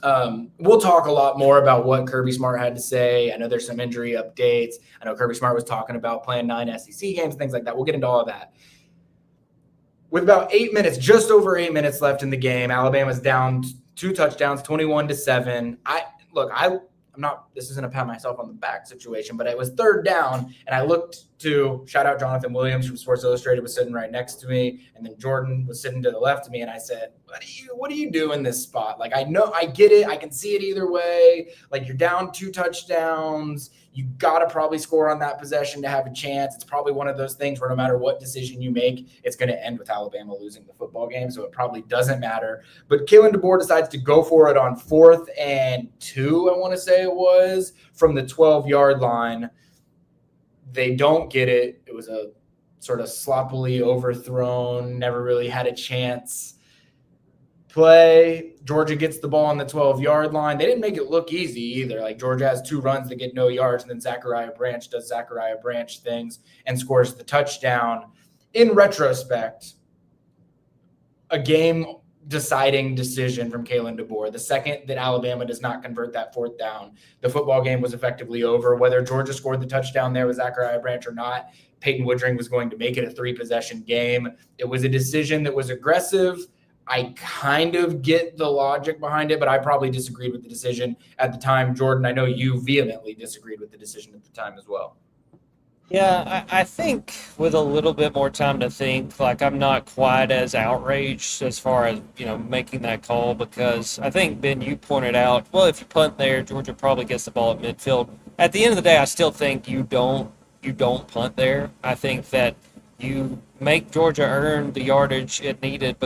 We'll talk a lot more about what Kirby Smart had to say. I know there's some injury updates. I know Kirby Smart was talking about playing 9 SEC games, things like that. We'll get into all of that. With about 8 minutes, just over 8 minutes left in the game, Alabama's down 2 touchdowns, 21-7. I'm not, this isn't a pat myself on the back situation, but it was 3rd down, and I looked to, shout out Jonathan Williams from Sports Illustrated, was sitting right next to me, and then Jordan was sitting to the left of me, and I said, what do you do in this spot? Like, I know, I get it, I can see it either way. Like, you're down 2 touchdowns, you got to probably score on that possession to have a chance. It's probably one of those things where no matter what decision you make, it's going to end with Alabama losing the football game, so it probably doesn't matter. But Kalen DeBoer decides to go for it on 4th and 2, I want to say it was, from the 12-yard line. They don't get it. It was a sort of sloppily overthrown, never really had a chance play. Georgia gets the ball on the 12-yard line. They didn't make it look easy either. Like, Georgia has 2 runs that get no yards, and then Zachariah Branch does Zachariah Branch things and scores the touchdown. In retrospect, a game-deciding decision from Kalen DeBoer. The second that Alabama does not convert that 4th down, the football game was effectively over. Whether Georgia scored the touchdown there with Zachariah Branch or not, Peyton Woodring was going to make it a 3-possession game. It was a decision that was aggressive. I kind of get the logic behind it, but I probably disagreed with the decision at the time. Jordan, I know you vehemently disagreed with the decision at the time as well. Yeah, I think with a little bit more time to think, like, I'm not quite as outraged as far as, making that call, because I think, Ben, you pointed out, well, if you punt there, Georgia probably gets the ball at midfield. At the end of the day, I still think you don't punt there. I think that you make Georgia earn the yardage it needed,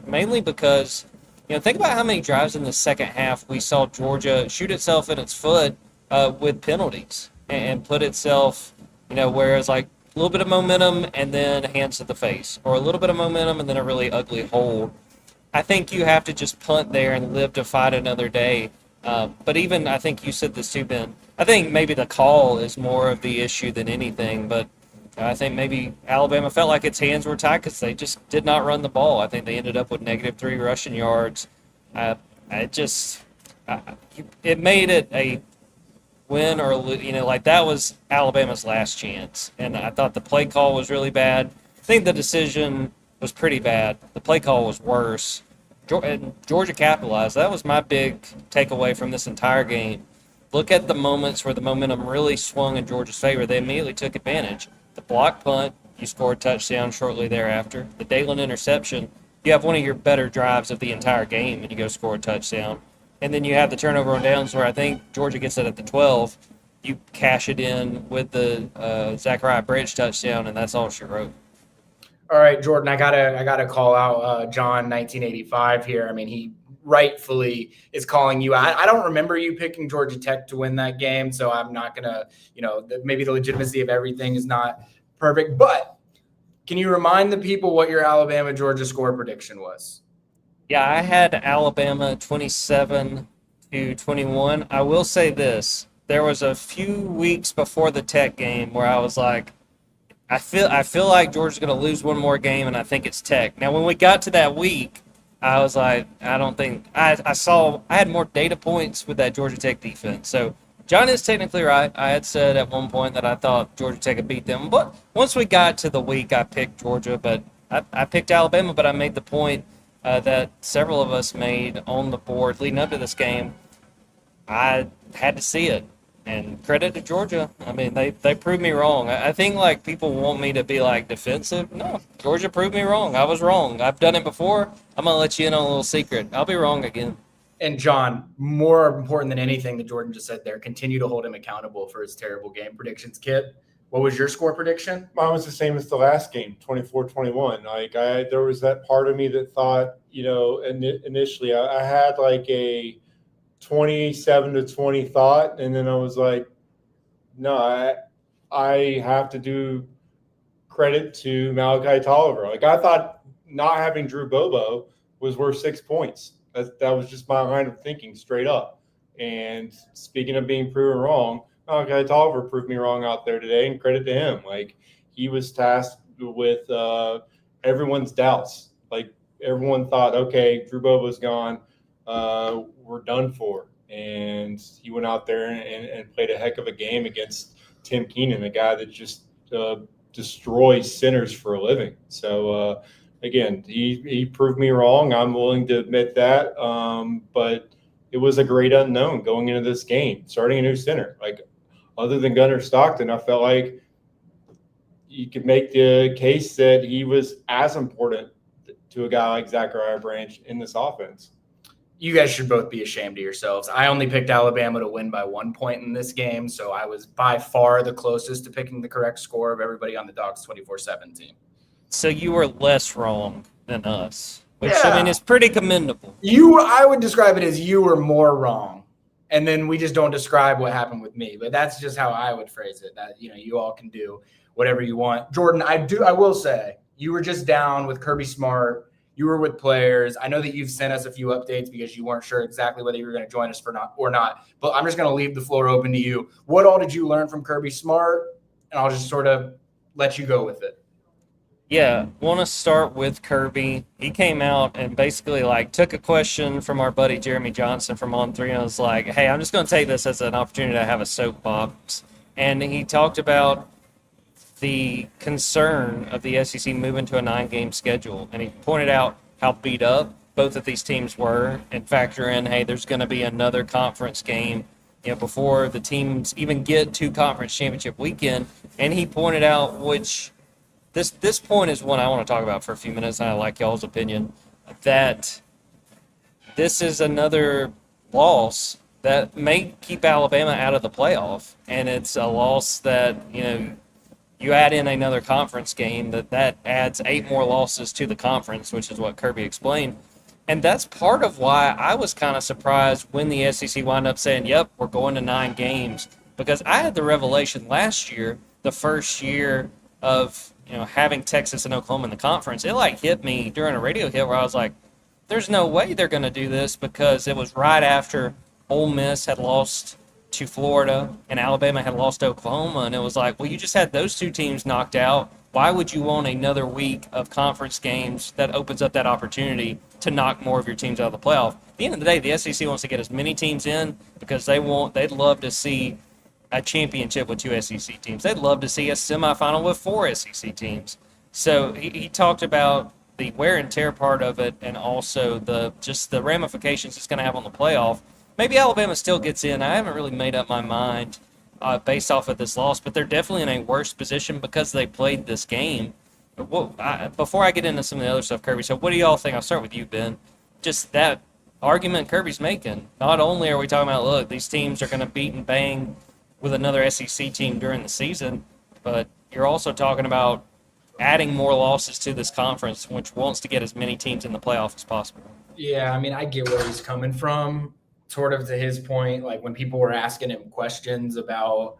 mainly because, think about how many drives in the second half we saw Georgia shoot itself in its foot with penalties and put itself, whereas like a little bit of momentum and then hands to the face, or a little bit of momentum and then a really ugly hold. I think you have to just punt there and live to fight another day. But even, I think you said this too, Ben, I think maybe the call is more of the issue than anything, but I think maybe Alabama felt like its hands were tied because they just did not run the ball. I think they ended up with -3 rushing yards. It made it a win or, like, that was Alabama's last chance. And I thought the play call was really bad. I think the decision was pretty bad. The play call was worse. And Georgia capitalized. That was my big takeaway from this entire game. Look at the moments where the momentum really swung in Georgia's favor. They immediately took advantage. The block punt, you scored a touchdown shortly thereafter. The Dalen interception, you have one of your better drives of the entire game, and you go score a touchdown. And then you have the turnover on downs where I think Georgia gets it at the 12. You cash it in with the Zachariah Branch touchdown, and that's all she wrote. All right, Jordan, I gotta call out John 1985 here. I mean, he rightfully is calling you out. I don't remember you picking Georgia Tech to win that game, so I'm not gonna, maybe the legitimacy of everything is not perfect. But can you remind the people what your Alabama-Georgia score prediction was? Yeah, I had Alabama 27-21. I will say this. There was a few weeks before the Tech game where I was like, I feel like Georgia's going to lose one more game, and I think it's Tech. Now, when we got to that week, I was like, I don't think – I had more data points with that Georgia Tech defense. So, John is technically right. I had said at one point that I thought Georgia Tech would beat them. But once we got to the week, I picked Georgia. But I picked Alabama, but I made the point that several of us made on the board leading up to this game, I had to see it. And credit to Georgia. I mean, they proved me wrong. I think, like, people want me to be, like, defensive. No, Georgia proved me wrong. I was wrong. I've done it before. I'm going to let you in on a little secret. I'll be wrong again. And John, more important than anything that Jordan just said there, continue to hold him accountable for his terrible game predictions. Kip, what was your score prediction? Mine was the same as the last game, 24-21. Like, there was that part of me that thought, initially I had like a 27-20 thought, and then I was like, no, I have to do credit to Malachi Tolliver. Like, I thought not having Drew Bobo was worth 6 points. That was just my line of thinking straight up. And speaking of being proven wrong, Malachi Tolliver proved me wrong out there today, and credit to him. Like, he was tasked with everyone's doubts. Like, everyone thought, okay, Drew Bobo's gone. We're done for. And he went out there and played a heck of a game against Tim Keenan, a guy that just destroys centers for a living. So, again, he proved me wrong. I'm willing to admit that. But it was a great unknown going into this game, starting a new center. Like, other than Gunnar Stockton, I felt like you could make the case that he was as important to a guy like Zachariah Branch in this offense. You guys should both be ashamed of yourselves. I only picked Alabama to win by 1 point in this game, so I was by far the closest to picking the correct score of everybody on the Dogs 24/7 team. So you were less wrong than us, which, I mean, is pretty commendable. I would describe it as you were more wrong, and then we just don't describe what happened with me. But that's just how I would phrase it. That, you all can do whatever you want. Jordan, I will say you were just down with Kirby Smart. You were with players. I know that you've sent us a few updates because you weren't sure exactly whether you were going to join us or not. But I'm just going to leave the floor open to you. What all did you learn from Kirby Smart? And I'll just sort of let you go with it. Yeah, want to start with Kirby. He came out and basically took a question from our buddy Jeremy Johnson from On3 and was like, hey, I'm just going to take this as an opportunity to have a soapbox. And he talked about the concern of the SEC moving to a 9-game schedule. And he pointed out how beat up both of these teams were and factor in, hey, there's going to be another conference game before the teams even get to conference championship weekend. And he pointed out, which this point is one I want to talk about for a few minutes, and I like y'all's opinion, that this is another loss that may keep Alabama out of the playoff. And it's a loss that, you add in another conference game, that adds 8 more losses to the conference, which is what Kirby explained. And that's part of why I was kind of surprised when the SEC wound up saying, yep, we're going to 9 games. Because I had the revelation last year, the first year of having Texas and Oklahoma in the conference, it hit me during a radio hit where I was like, there's no way they're going to do this, because it was right after Ole Miss had lost to Florida and Alabama had lost to Oklahoma, and it was like, well, you just had those 2 teams knocked out. Why would you want another week of conference games that opens up that opportunity to knock more of your teams out of the playoff? At the end of the day, the SEC wants to get as many teams in because they'd love to see a championship with 2 SEC teams. They'd love to see a semifinal with 4 SEC teams. So he talked about the wear and tear part of it, and also the ramifications it's going to have on the playoff. Maybe Alabama still gets in. I haven't really made up my mind based off of this loss, but they're definitely in a worse position because they played this game. Before I get into some of the other stuff, Kirby, so what do y'all think? I'll start with you, Ben. Just that argument Kirby's making. Not only are we talking about, look, these teams are going to beat and bang with another SEC team during the season, but you're also talking about adding more losses to this conference, which wants to get as many teams in the playoff as possible. Yeah, I mean, I get where he's coming from. Sort of to his point, when people were asking him questions about,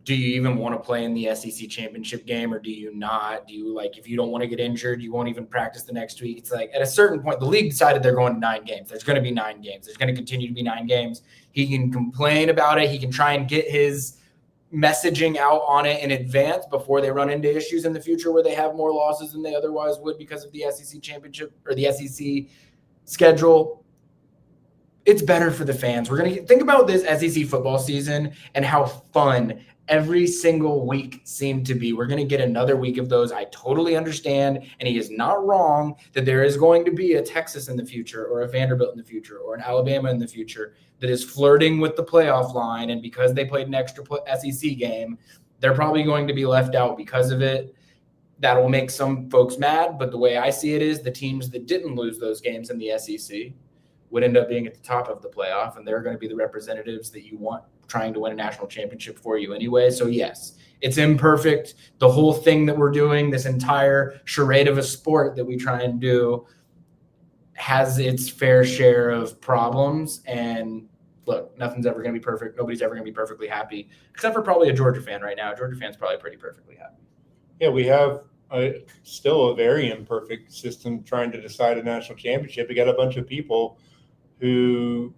do you even want to play in the SEC championship game or do you not? Do you, if you don't want to get injured, you won't even practice the next week? It's at a certain point, the league decided they're going to 9 games. There's going to be 9 games. There's going to continue to be 9 games. He can complain about it. He can try and get his messaging out on it in advance before they run into issues in the future where they have more losses than they otherwise would because of the SEC championship or the SEC schedule. It's better for the fans. We're going to think about this SEC football season and how fun every single week seemed to be, we're going to get another week of those. I totally understand. And he is not wrong that there is going to be a Texas in the future or a Vanderbilt in the future or an Alabama in the future that is flirting with the playoff line. And because they played an extra SEC game, they're probably going to be left out because of it. That will make some folks mad. But the way I see it is the teams that didn't lose those games in the SEC would end up being at the top of the playoff. And they're going to be the representatives that you want trying to win a national championship for you anyway. So yes, it's imperfect. The whole thing that we're doing, this entire charade of a sport that we try and do, has its fair share of problems. And look, nothing's ever going to be perfect. Nobody's ever going to be perfectly happy, except for probably a Georgia fan right now. A Georgia fan's probably pretty perfectly happy. Yeah, we have still a very imperfect system trying to decide a national championship. We got a bunch of people who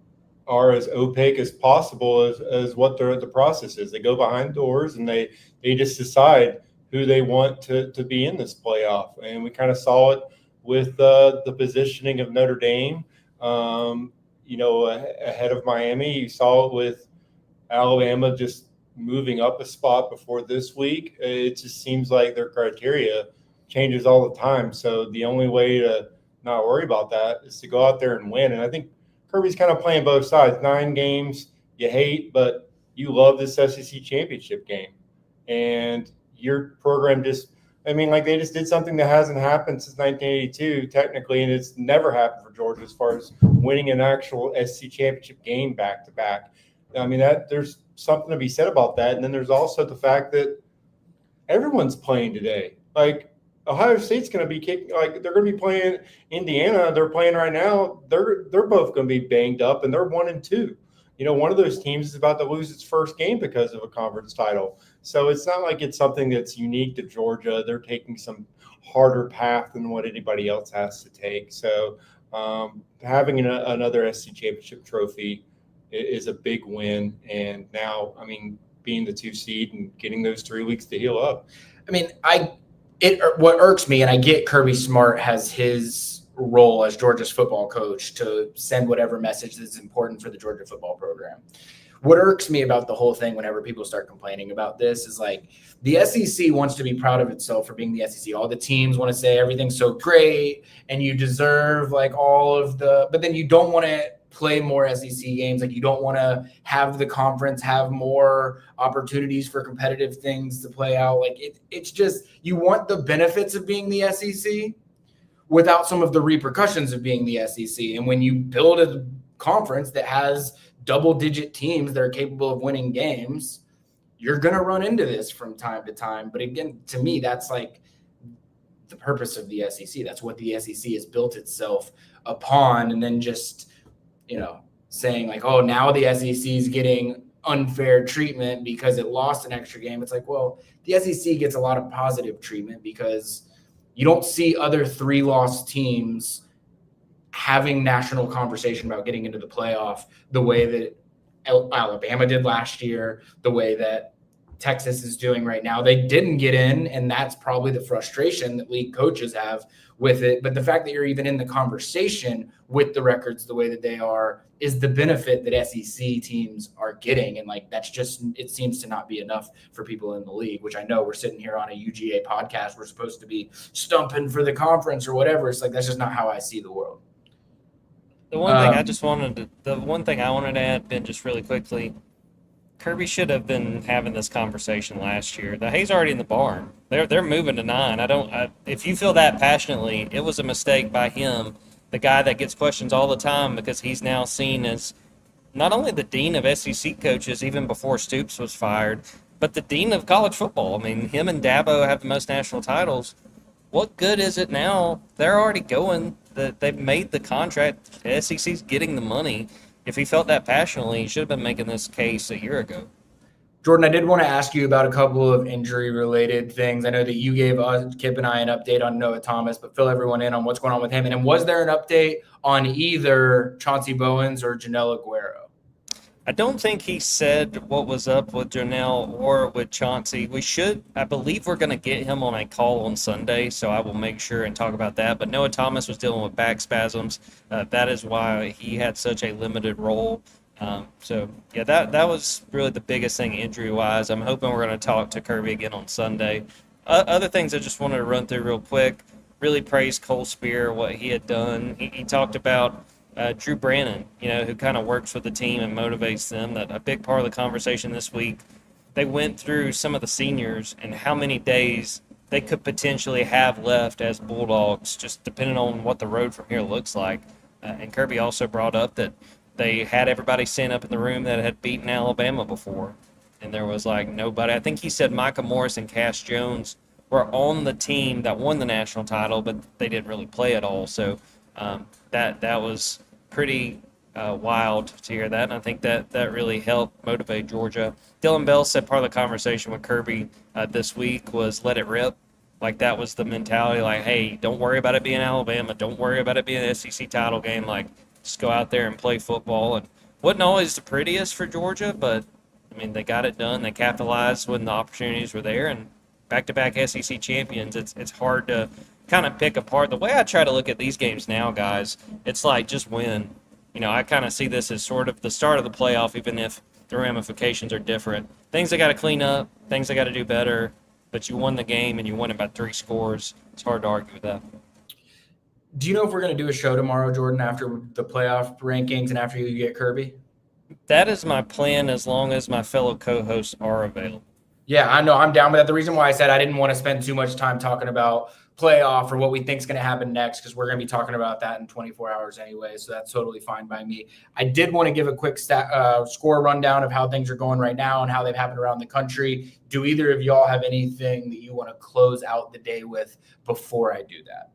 are as opaque as possible as what the process is. They go behind doors and they just decide who they want to be in this playoff. And we kind of saw it with the positioning of Notre Dame, ahead of Miami. You saw it with Alabama just moving up a spot before this week. It just seems like their criteria changes all the time. So the only way to not worry about that is to go out there and win. And I think Kirby's kind of playing both sides. 9 games you hate, but you love this SEC championship game. And your program they just did something that hasn't happened since 1982, technically, and it's never happened for Georgia as far as winning an actual SEC championship game back to back. I mean, there's something to be said about that. And then there's also the fact that everyone's playing today. Like, Ohio State's going to be they're going to be playing Indiana. They're playing right now. They're both going to be banged up, and they're 1-2. One of those teams is about to lose its first game because of a conference title. So it's not like it's something that's unique to Georgia. They're taking some harder path than what anybody else has to take. So having another SEC championship trophy is a big win. And now, being the 2 seed and getting those 3 weeks to heal up. What irks me, and I get Kirby Smart has his role as Georgia's football coach to send whatever message that's important for the Georgia football program. What irks me about the whole thing whenever people start complaining about this is like the SEC wants to be proud of itself for being the SEC. All the teams want to say everything's so great and you deserve like all of but then you don't want to play more SEC games. Like you don't want to have the conference have more opportunities for competitive things to play out. Like it's just, you want the benefits of being the SEC without some of the repercussions of being the SEC. And when you build a conference that has double-digit teams that are capable of winning games, you're going to run into this from time to time. But again, to me, that's like the purpose of the SEC. That's what the SEC has built itself upon. And then just, saying like, oh, now the SEC is getting unfair treatment because it lost an extra game. It's like, well, the SEC gets a lot of positive treatment because you don't see other 3-loss teams having national conversation about getting into the playoff the way that Alabama did last year, the way that Texas is doing right now. They didn't get in, and that's probably the frustration that league coaches have with it. But the fact that you're even in the conversation with the records the way that they are is the benefit that SEC teams are getting. And like, that's just, it seems to not be enough for people in the league, which I know we're sitting here on a UGA podcast. We're supposed to be stumping for the conference or whatever. It's like, that's just not how I see the world. The one thing I wanted to add, Ben, just really quickly, Kirby should have been having this conversation last year. The hay's already in the barn. They're moving to 9. If you feel that passionately, it was a mistake by him, the guy that gets questions all the time, because he's now seen as not only the dean of SEC coaches even before Stoops was fired, but the dean of college football. Him and Dabo have the most national titles. What good is it now? They're already going. They've made the contract. The SEC's getting the money. If he felt that passionately, he should have been making this case a year ago. Jordan, I did want to ask you about a couple of injury-related things. I know that you gave us, Kipp and I, an update on Noah Thomas, but fill everyone in on what's going on with him. And then was there an update on either Chauncey Bowens or Janelle Aguero? I don't think he said what was up with Janelle or with Chauncey. I believe we're going to get him on a call on Sunday, so I will make sure and talk about that. But Noah Thomas was dealing with back spasms. That is why he had such a limited role That was really the biggest thing injury-wise. I'm hoping we're going to talk to Kirby again on Sunday. Other things I just wanted to run through real quick. Really praised Cole Spear, what he had done. He talked about Drew Brannon, who kind of works with the team and motivates them. That a big part of the conversation this week, they went through some of the seniors and how many days they could potentially have left as Bulldogs, just depending on what the road from here looks like. And Kirby also brought up that they had everybody stand up in the room that had beaten Alabama before. And there was nobody. I think he said Micah Morris and Cash Jones were on the team that won the national title, but they didn't really play at all. So that was pretty wild to hear that. And I think that really helped motivate Georgia. Dylan Bell said part of the conversation with Kirby this week was let it rip. That was the mentality, hey, don't worry about it being Alabama. Don't worry about it being an SEC title game. Just go out there and play football. And wasn't always the prettiest for Georgia, but, they got it done. They capitalized when the opportunities were there. And back-to-back SEC champions, it's hard to kind of pick apart. The way I try to look at these games now, guys, it's just win. I kind of see this as sort of the start of the playoff, even if the ramifications are different. Things they got to clean up, things they got to do better. But you won the game, and you won it by 3 scores. It's hard to argue with that. Do you know if we're going to do a show tomorrow, Jordan, after the playoff rankings and after you get Kirby? That is my plan as long as my fellow co-hosts are available. Yeah, I know. I'm down with that. The reason why I said I didn't want to spend too much time talking about playoff or what we think is going to happen next, because we're going to be talking about that in 24 hours anyway, so that's totally fine by me. I did want to give a quick score rundown of how things are going right now and how they've happened around the country. Do either of y'all have anything that you want to close out the day with before I do that?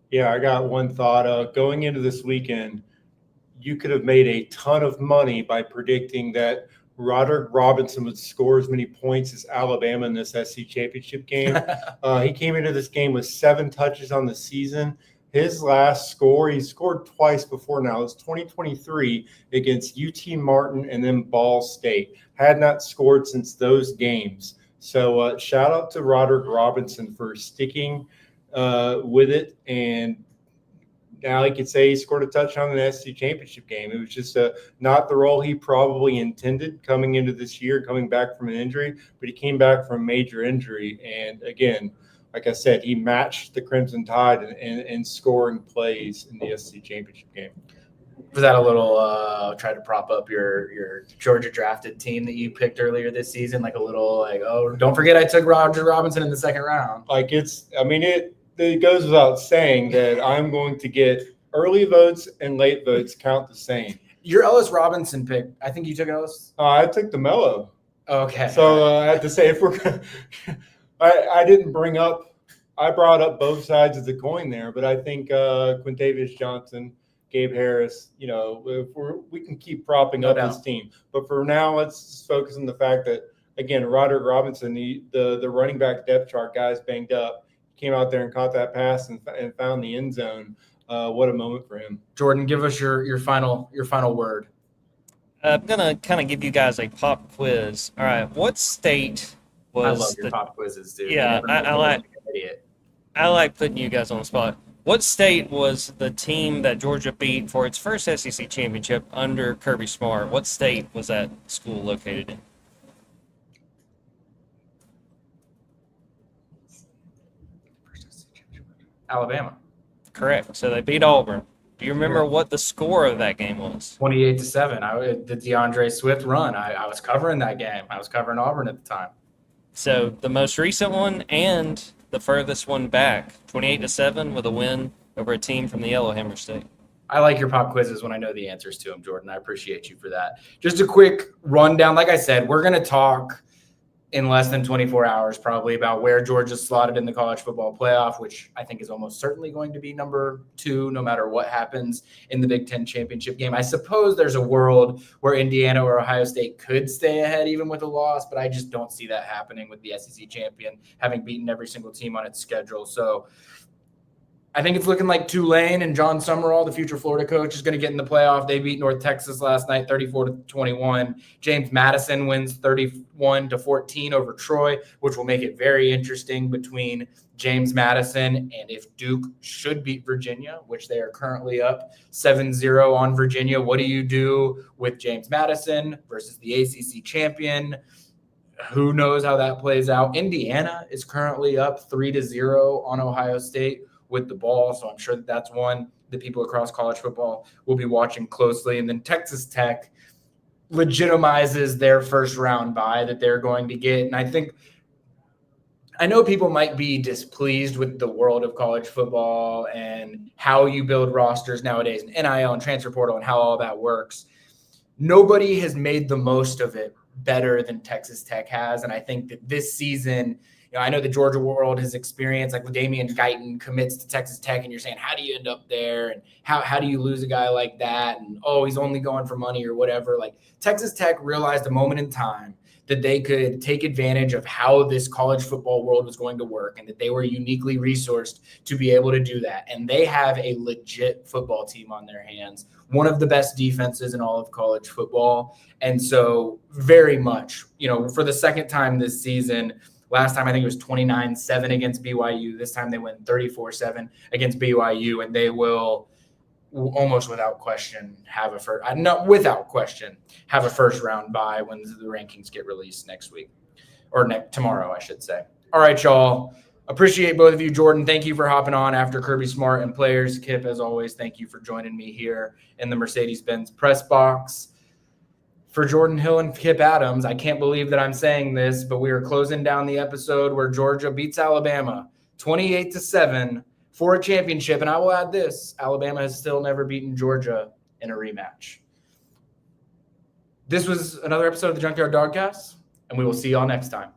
Yeah, I got one thought. Going into this weekend, you could have made a ton of money by predicting that Roderick Robinson would score as many points as Alabama in this SC championship game. He came into this game with 7 touches on the season. His last score, he scored twice before now. It was 2023 against UT Martin and then Ball State. Had not scored since those games. So shout out to Roderick Robinson for sticking with it, and now he could say he scored a touchdown in the SC championship game. It was just not the role he probably intended coming into this year, coming back from an injury, but he came back from a major injury. And again, like I said, he matched the Crimson Tide in scoring plays in the SC championship game. Was that a little try to prop up your Georgia drafted team that you picked earlier this season? Oh, don't forget I took Roger Robinson in the second round. It goes without saying that I'm going to get early votes and late votes count the same. Your Ellis Robinson pick, I think you took Ellis? I took the Mello. Okay. So I have to say, if we're I didn't bring up – I brought up both sides of the coin there, but I think Quintavious Johnson, Gabe Harris, we can keep propping up this team. But for now, let's focus on the fact that, again, Roderick Robinson, the running back depth chart guy's banged up. Came out there and caught that pass and found the end zone. What a moment for him. Jordan, give us your final word. I'm going to kind of give you guys a pop quiz. All right, what state was I love your pop quizzes, dude. Yeah, I like putting you guys on the spot. What state was the team that Georgia beat for its first SEC championship under Kirby Smart? What state was that school located in? Alabama. Correct. So they beat Auburn. Do you remember what the score of that game was? 28-7. The DeAndre Swift run. I was covering that game. I was covering Auburn at the time. So the most recent one and the furthest one back, 28-7 with a win over a team from the Yellowhammer State. I like your pop quizzes when I know the answers to them, Jordan. I appreciate you for that. Just a quick rundown. Like I said, we're going to talk in less than 24 hours probably about where Georgia's slotted in the college football playoff, which I think is almost certainly going to be number 2 no matter what happens in the Big Ten championship game. I suppose there's a world where Indiana or Ohio State could stay ahead even with a loss, but I just don't see that happening with the SEC champion having beaten every single team on its schedule. So I think it's looking like Tulane and John Summerall, the future Florida coach, is going to get in the playoff. They beat North Texas last night, 34-21. James Madison wins 31-14 over Troy, which will make it very interesting between James Madison and if Duke should beat Virginia, which they are currently up 7-0 on Virginia. What do you do with James Madison versus the ACC champion? Who knows how that plays out? Indiana is currently up 3-0 on Ohio State with the ball. So I'm sure that that's one that people across college football will be watching closely. And then Texas Tech legitimizes their first round bye that they're going to get. And I know people might be displeased with the world of college football and how you build rosters nowadays and NIL and transfer portal and how all that works. Nobody has made the most of it better than Texas Tech has. And I think that this season, I know the Georgia world has experienced, like Damian Guyton commits to Texas Tech, and you're saying, how do you end up there? And how do you lose a guy like that? And, he's only going for money or whatever. Like, Texas Tech realized a moment in time that they could take advantage of how this college football world was going to work and that they were uniquely resourced to be able to do that. And they have a legit football team on their hands, one of the best defenses in all of college football. And so very much, for the second time this season, last time I think it was 29-7 against BYU. This time they went 34-7 against BYU, and they will almost without question have a first round bye when the rankings get released next week or tomorrow, I should say. All right, y'all. Appreciate both of you. Jordan, thank you for hopping on after Kirby Smart and players. Kipp, as always, thank you for joining me here in the Mercedes-Benz press box. For Jordan Hill and Kipp Adams, I can't believe that I'm saying this, but we are closing down the episode where Georgia beats Alabama 28-7 for a championship. And I will add this, Alabama has still never beaten Georgia in a rematch. This was another episode of the Junkyard Dawgcast, and we will see y'all next time.